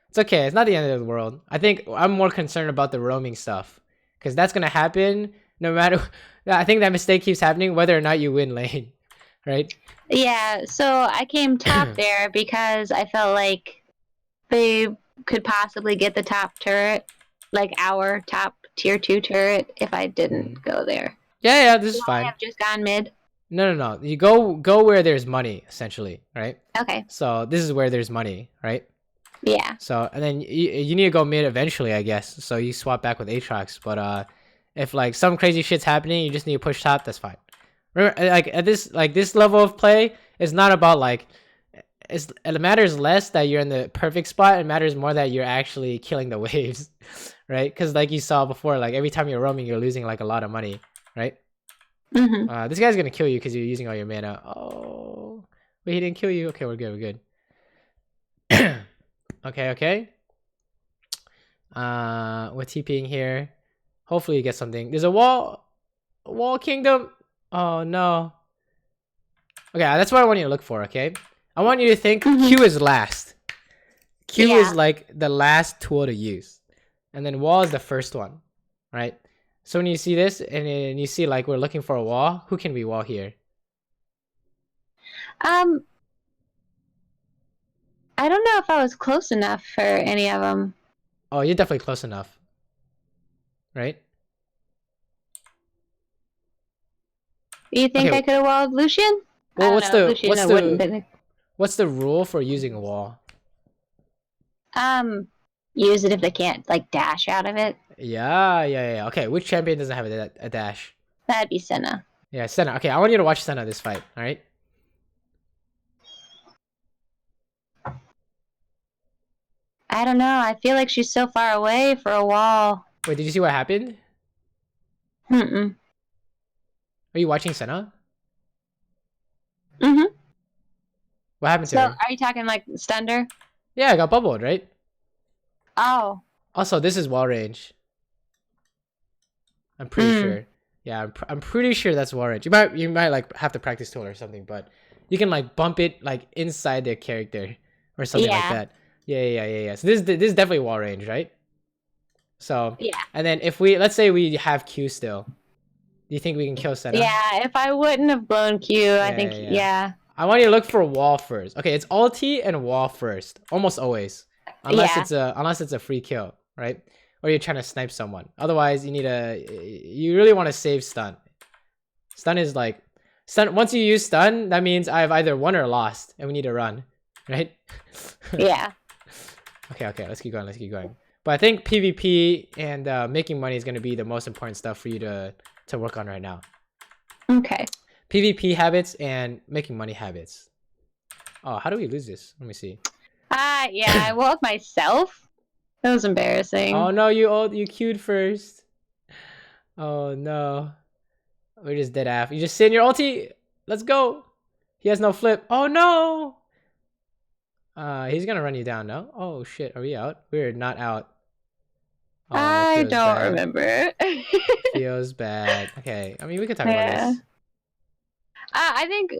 it's okay. It's not the end of the world. I think I'm more concerned about the roaming stuff because that's gonna happen no matter. I think that mistake keeps happening whether or not you win lane, right? Yeah. So I came top there because I felt like they could possibly get the top turret, like our top tier 2 turret, if I didn't go there. Yeah. This is fine. I've just gone mid. No. You go where there's money, essentially, right? Okay. So this is where there's money, right? Yeah. So and then you need to go mid eventually, I guess. So you swap back with Aatrox, but if like some crazy shit's happening, you just need to push top. That's fine. Remember, like at this level of play, it's not about like it matters less that you're in the perfect spot. It matters more that you're actually killing the waves, right? Because like you saw before, like every time you're roaming, you're losing like a lot of money, right? This guy's gonna kill you because you're using all your mana. Oh, wait, he didn't kill you. Okay, we're good. Okay. We're TPing here. Hopefully you get something. There's a wall kingdom. Oh no. Okay, that's what I want you to look for. Okay, I want you to think Q is last. Q is like the last tool to use, and then wall is the first one, right? So when you see this and then you see like we're looking for a wall, who can we wall here? I don't know if I was close enough for any of them. Oh, you're definitely close enough, right? You think I could have walled Lucian? Well, what's the rule for using a wall? Use it if they can't like dash out of it. Yeah. Okay, which champion doesn't have a dash? That'd be Senna. Yeah, Senna. Okay, I want you to watch Senna this fight. All right. I don't know. I feel like she's so far away for a wall. Wait, did you see what happened? Mm-mm. Are you watching Senna? Mm-hmm. What happened to her? So, are you talking like Stunder? Yeah, I got bubbled, right? Oh. Also, this is wall range. I'm pretty sure. Yeah, I'm pretty sure that's wall range. You might like have to practice tool or something, but you can like bump it like inside their character or something like that. Yeah. So this is definitely wall range, right? So yeah. And then if let's say we have Q still, do you think we can kill Senna? Yeah, if I wouldn't have blown Q, I think yeah. I want you to look for wall first. Okay, it's ulti and wall first, almost always, unless it's a free kill, right? Or you're trying to snipe someone. Otherwise, you really want to save stun. Stun is like stun. Once you use stun, that means I've either won or lost, and we need to run, right? Yeah. Okay. Let's keep going. Let's keep going. But I think PvP and making money is going to be the most important stuff for you to work on right now. Okay. PvP habits and making money habits. Oh, how do we lose this? Let me see. Yeah, I walled myself. That was embarrassing. Oh no, you queued first. Oh no. We're just dead af. You just sit in your ulti. Let's go. He has no flip. Oh no. He's gonna run you down, no? Oh shit, are we out? We're not out. Oh, I don't bad. remember. Feels bad. Okay, I mean we could talk about this. I think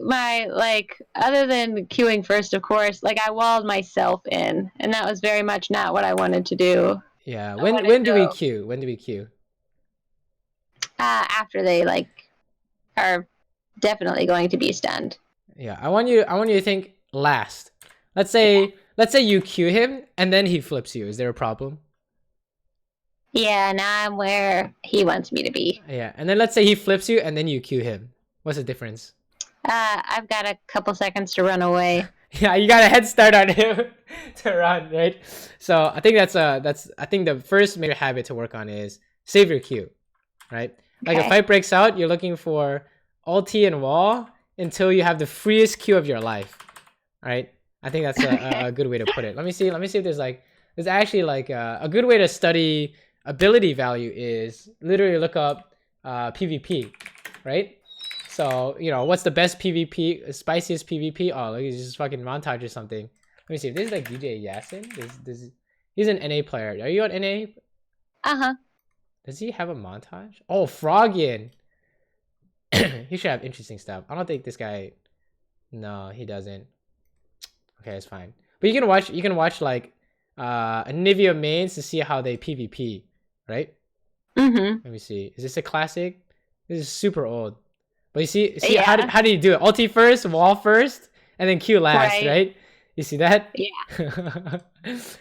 other than queuing first, of course, like I walled myself in, and that was very much not what I wanted to do. Yeah. When do we queue? When do we queue? After they are definitely going to be stunned. Yeah, I want you to think last. Let's say you queue him and then he flips you. Is there a problem? Yeah, now I'm where he wants me to be. Yeah, and then let's say he flips you and then you queue him. What's the difference? I've got a couple seconds to run away. Yeah, you got a head start on him to run, right? So I think that's I think the first major habit to work on is save your queue, right? Like a fight breaks out, you're looking for ulti and wall until you have the freest queue of your life, right? I think that's a good way to put it. Let me see if there's actually a good way to study ability value is literally look up PvP, right? So, you know, what's the best PvP, spiciest PvP? Oh, look, it's just fucking montage or something. Let me see. This is like DJ Yasin. He's an NA player. Are you on NA? Uh-huh. Does he have a montage? Oh, Froggen. He should have interesting stuff. I don't think this guy... No, he doesn't. Okay, it's fine. But you can watch like Anivia mains to see how they PvP, right? Mm-hmm. Let me see. Is this a classic? This is super old. But you see Yeah. how do you do it? Ulti first, wall first, and then Q last, right? You see that? Yeah.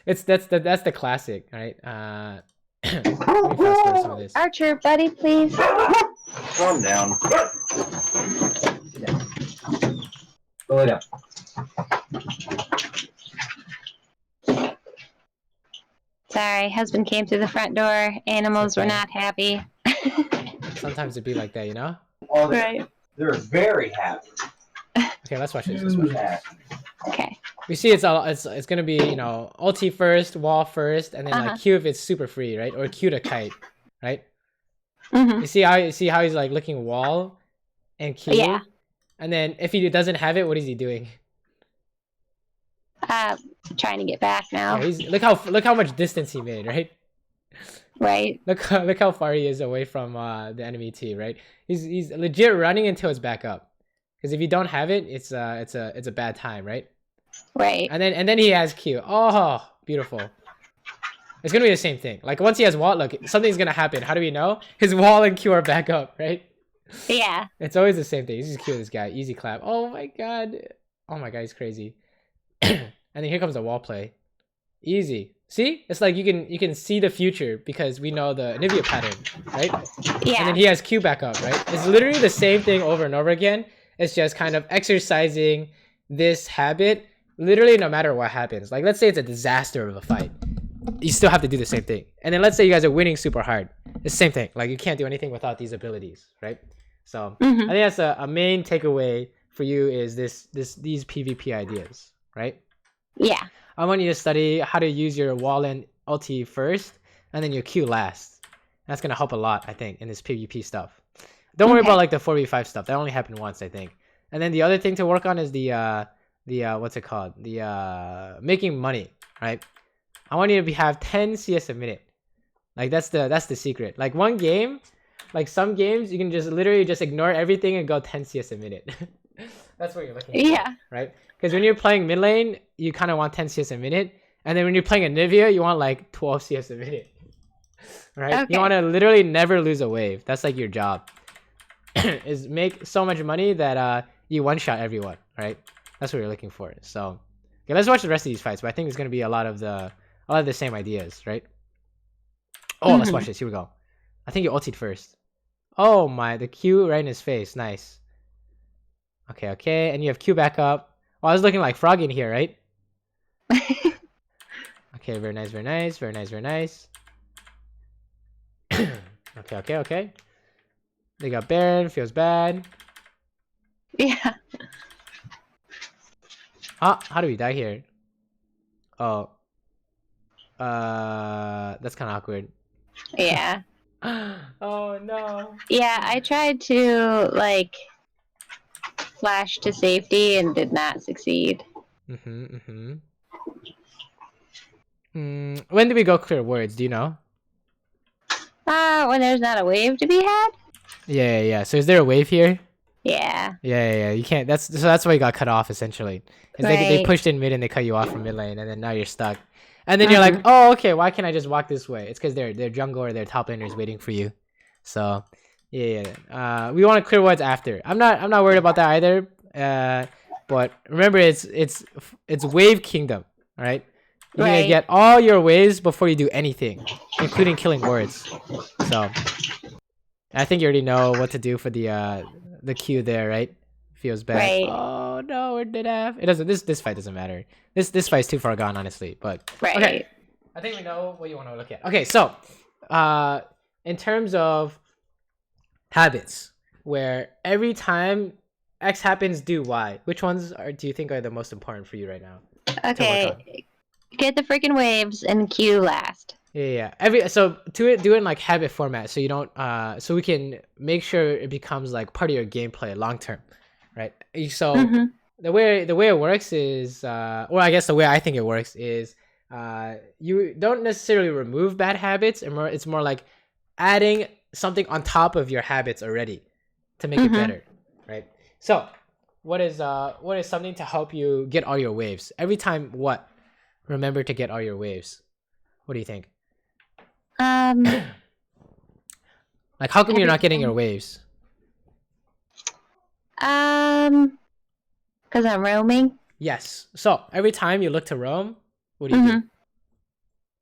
That's the classic, right? Let me fast forward some of this. Archer, buddy, please. Calm down. Go down. Sorry, husband came through the front door. Animals were not happy. Sometimes it'd be like that, you know? Oh, they're very happy. Okay, let's watch this. Let's watch this. Okay. We see it's gonna be, you know, ulti first, wall first, and then like Q if it's super free, right? Or Q to kite, right? Mm-hmm. You see how he's like looking wall and Q? Yeah. And then if he doesn't have it, what is he doing? Trying to get back now. Yeah, look how much distance he made, right? Right. Look how far he is away from the enemy team, right? He's legit running until it's back up. Because if you don't have it, it's a bad time, right? Right. And then he has Q. Oh, beautiful. It's gonna be the same thing. Like once he has wall, look, something's gonna happen. How do we know? His wall and Q are back up, right? Yeah. It's always the same thing. He's just Q this guy. Easy clap. Oh my god, he's crazy. And then here comes the wall play. Easy. See? It's like you can see the future because we know the Anivia pattern, right? Yeah. And then he has Q back up, right? It's literally the same thing over and over again. It's just kind of exercising this habit literally no matter what happens. Like let's say it's a disaster of a fight. You still have to do the same thing. And then let's say you guys are winning super hard. It's the same thing. Like you can't do anything without these abilities, right? So I think that's a main takeaway for you is these PvP ideas, right? Yeah. I want you to study how to use your wall and ulti first, and then your Q last. That's gonna help a lot, I think, in this PvP stuff. Don't worry about like the 4v5 stuff. That only happened once, I think. And then the other thing to work on is the what's it called? The making money, right? I want you to have 10 CS a minute. Like that's the secret. Like one game, like some games you can just literally just ignore everything and go 10 CS a minute. That's what you're looking for. Yeah. Right? Because when you're playing mid lane, you kind of want 10 CS a minute. And then when you're playing Anivia, you want like 12 CS a minute. Right? Okay. You want to literally never lose a wave. That's like your job. Is make so much money that you one-shot everyone. Right? That's what you're looking for. So okay, let's watch the rest of these fights. But I think it's going to be a lot of the same ideas. Right? Oh, let's watch this. Here we go. I think you ultied first. Oh my, the Q right in his face. Nice. Okay, okay. And you have Q back up. Oh, I was looking like Frog in here, right? Okay, very nice, very nice, very nice, very nice. Okay, okay, okay. They got Baron, feels bad. Yeah. How do we die here? Oh. That's kind of awkward. Yeah. Oh no. Yeah, I tried to like flash to safety and did not succeed. When do we go clear words? Do you know? When there's not a wave to be had? Yeah. So is there a wave here? Yeah. Yeah. You can't. That's why you got cut off essentially. Is they pushed in mid and they cut you off from mid lane, and then now you're stuck. And then you're like, oh, okay, why can't I just walk this way? It's because their jungle or their top laner is waiting for you. So, yeah. We want to clear wards after. I'm not worried about that either. But remember, it's wave kingdom, all right? You need to get all your waves before you do anything, including killing wards. So, I think you already know what to do for the Q there, right? Feels bad. Right. Oh no, where did I have? It doesn't. This fight doesn't matter. This fight's too far gone, honestly. But okay, I think we know what you want to look at. Okay, so in terms of habits, where every time X happens, do Y. Which ones do you think are the most important for you right now? Okay, get the freaking waves and Q last. Yeah. So do it in like habit format, so you don't so we can make sure it becomes like part of your gameplay long term, right? So the way it works is or I guess the way I think it works is you don't necessarily remove bad habits, and it's more like adding something on top of your habits already to make it better, right? So what is something to help you get all your waves every time? What? Remember to get all your waves. What do you think? Like, how come you're not getting your waves? Because I'm roaming. Yes. So every time you look to roam, what do you do?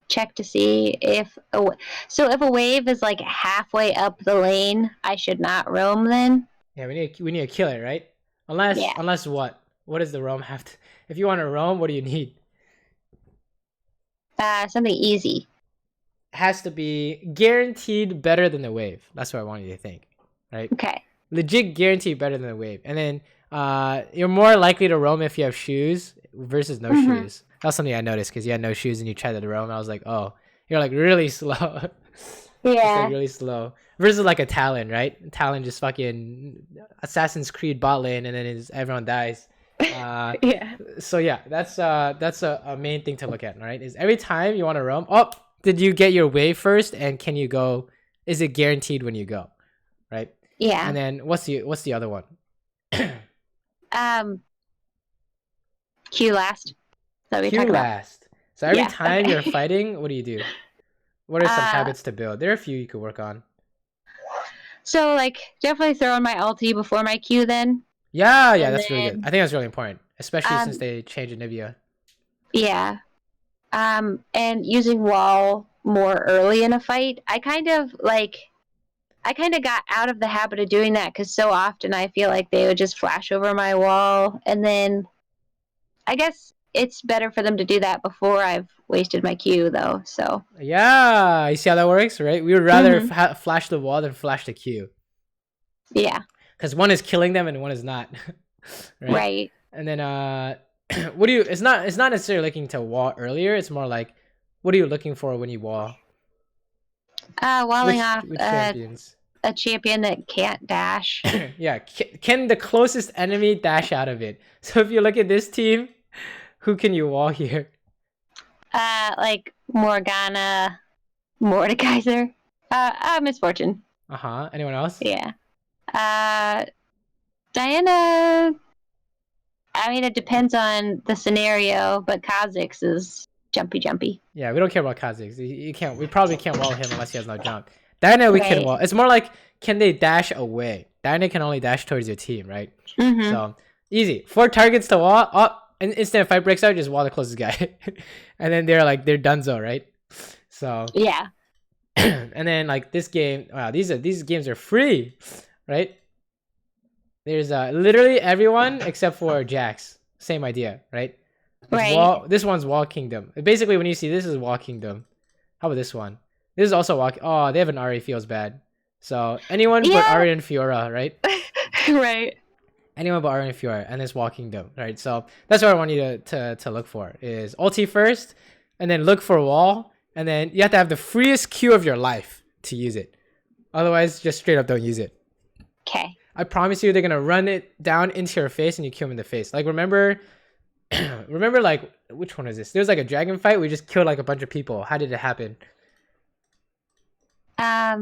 Check to see if if a wave is like halfway up the lane, I should not roam then. Yeah, we need to kill it, right? Unless what? What does the roam have to? If you want to roam, what do you need? Something easy. Has to be guaranteed better than the wave. That's what I want you to think, right? Okay. Legit guaranteed better than the wave. And then you're more likely to roam if you have shoes versus no shoes. That's something I noticed because you had no shoes and you tried to roam. I was like, oh, you're like really slow. Yeah. Like really slow. Versus like a Talon, right? Talon just fucking Assassin's Creed bot lane and then everyone dies. Yeah. So yeah, that's a main thing to look at, right? Is every time you want to roam, did you get your wave first, and can you go? Is it guaranteed when you go, right? Yeah. And then what's the other one? Q last. Q last. So every time you're fighting, what do you do? What are some habits to build? There are a few you could work on. So like definitely throw on my ulti before my Q then. Yeah, that's really good. I think that's really important, especially since they changed Anivia. Yeah. And using wall more early in a fight. I kind of got out of the habit of doing that because so often I feel like they would just flash over my wall, and then I guess it's better for them to do that before I've wasted my Q though. So yeah, you see how that works, right? We would rather flash the wall than flash the Q. Yeah. Because one is killing them and one is not. Right. And then what do you? It's not necessarily looking to wall earlier. It's more like, what are you looking for when you wall? Walling off which champions? A champion that can't dash. Yeah, can the closest enemy dash out of it? So if you look at this team, who can you wall here? Like Morgana, Mordekaiser, Misfortune. Anyone else? Yeah. Diana. I mean, it depends on the scenario, but Kha'Zix is jumpy. Yeah, we don't care about Kha'Zix. You can't. We probably can't wall him unless he has no jump. Diana, we can wall. It's more like, can they dash away? Diana can only dash towards your team, right? So easy. 4 targets to wall. An instant fight breaks out, just wall the closest guy, and then they're donezo, right? So yeah. And then like this game, wow, these games are free, right? There's literally everyone except for Jax. Same idea, right? Right. This one's Wall Kingdom. Basically, when you see this is Wall Kingdom. How about this one? This is also Wall. Oh, they have an Ari, feels bad. So anyone but Yeah. Ari and Fiora, right? Right. Anyone but Ari and Fiora, and it's Wall Kingdom, right? So that's what I want you to look for is ulti first, and then look for Wall, and then you have to have the freest Q of your life to use it. Otherwise, just straight up don't use it. Okay. I promise you, they're gonna run it down into your face, and you kill them in the face. Like remember, remember like which one is this? There's like a dragon fight. We just killed like a bunch of people. How did it happen? I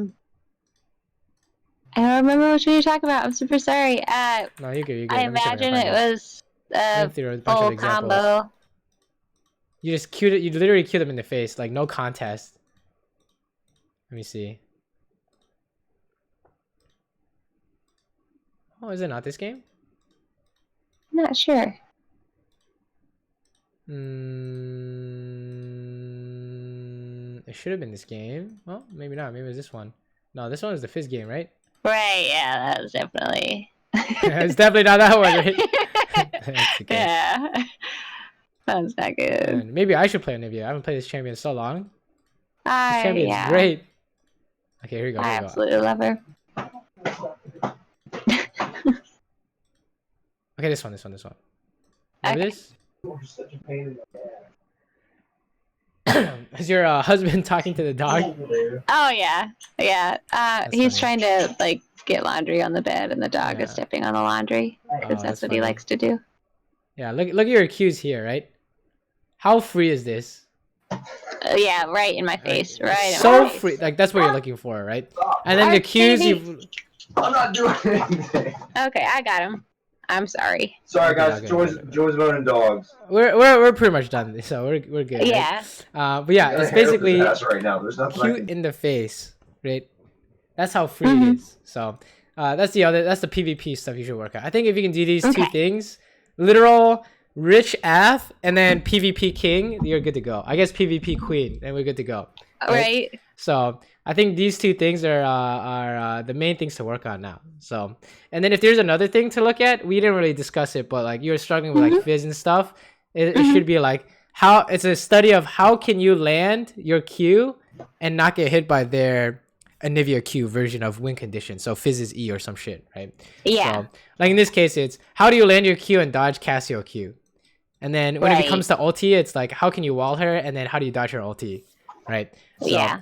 don't remember which one you're talking about. I'm super sorry. No, you good. You good. I imagine it was a full combo. You just queued it. You literally queued them in the face, like no contest. Let me see. Oh, is it not this game? I'm not sure. It should have been this game. Well, maybe not. Maybe it was this one. No, this one is the Fizz game, right? Right. Yeah, that was definitely. It's definitely not that one, right? Okay. Yeah. That's not good. Man, maybe I should play Anivia. I haven't played this champion in so long. This champion is Yeah. great. Okay, here we go. I Here we go. absolutely love her. Okay, this one. Remember Okay. this? Is your husband talking to the dog? Oh yeah, yeah. He's funny. trying to like get laundry on the bed, and the dog Yeah. is stepping on the laundry because Oh, that's what funny. he likes to do. Yeah, look at your cues here, right? How free is this? Yeah, right in my face. Right. So in my face. free. Like that's what you're looking for, right? And then the cues you. I'm not doing anything. Okay, I got him. I'm sorry. Sorry, guys. Okay. Joy's voting dogs. We're pretty much done. So we're good. Right? Yeah. But yeah, it's basically right now. There's nothing I cute can... in the face, right? That's how free Mm-hmm. it is. So that's the PvP stuff you should work on. I think if you can do these two things, literal rich AF and then PvP king, you're good to go. I guess PvP queen, and we're good to go. Right. So I think these two things are the main things to work on now. So, and then if there's another thing to look at, we didn't really discuss it, but like you're struggling with like Fizz and stuff, it should be like how it's a study of how can you land your Q and not get hit by their Anivia Q version of win condition. So Fizz is E or some shit, right? Yeah. So, like in this case, it's how do you land your Q and dodge Cassio Q? And then when it comes to ulti, it's like how can you wall her and then how do you dodge her ulti, right? So, Yeah.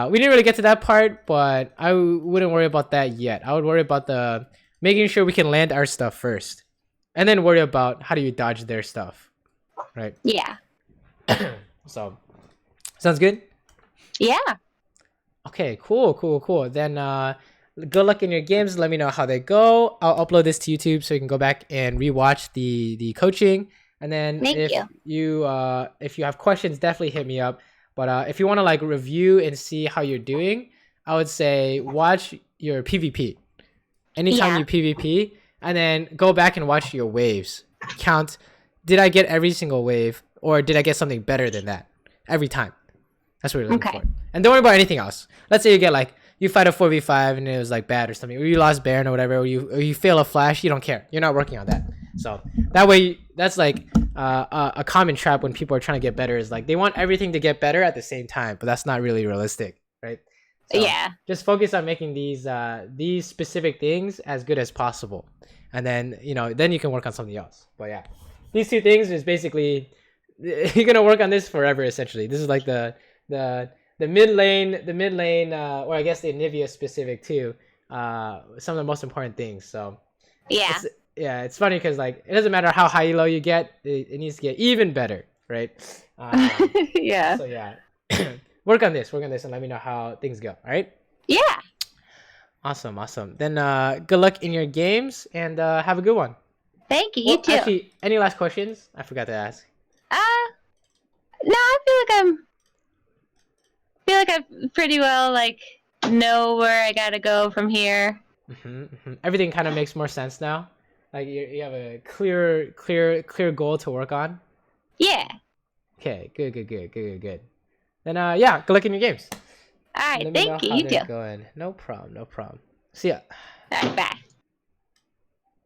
We didn't really get to that part, but I wouldn't worry about that yet. I would worry about the making sure we can land our stuff first, and then worry about how do you dodge their stuff, right? Yeah. So, sounds good. Yeah. Okay, cool. Then good luck in your games. Let me know how they go. I'll upload this to YouTube so you can go back and rewatch the coaching. And then if you have questions, definitely hit me up. But if you want to like review and see how you're doing, I would say watch your PvP. Anytime you PvP, and then go back and watch your waves. Count, did I get every single wave, or did I get something better than that every time? That's what you're looking for. And don't worry about anything else. Let's say you get like you fight a 4v5 and it was like bad or something, or you lost Baron or whatever, or you fail a flash. You don't care. You're not working on that. So that way, that's like a common trap when people are trying to get better is like they want everything to get better at the same time, but that's not really realistic, right? So yeah. Just focus on making these specific things as good as possible, and then then you can work on something else. But yeah, these two things is basically you're gonna work on this forever. Essentially, this is like the mid lane, or I guess the Anivia specific too. Some of the most important things. So yeah. It's funny because like it doesn't matter how high low you get, it needs to get even better, right? Yeah. So yeah, work on this, and let me know how things go. All right. Yeah. Awesome. Then good luck in your games and have a good one. Thank you. You too. Actually, any last questions? I forgot to ask. No, I feel like I pretty well like know where I gotta go from here. Everything kind of makes more sense now. Like you have a clear goal to work on. Yeah. Okay, good. Then yeah, good luck in your games. All right, Let me know thank you. how You they're too. going. No problem. No problem. See ya. All right, bye.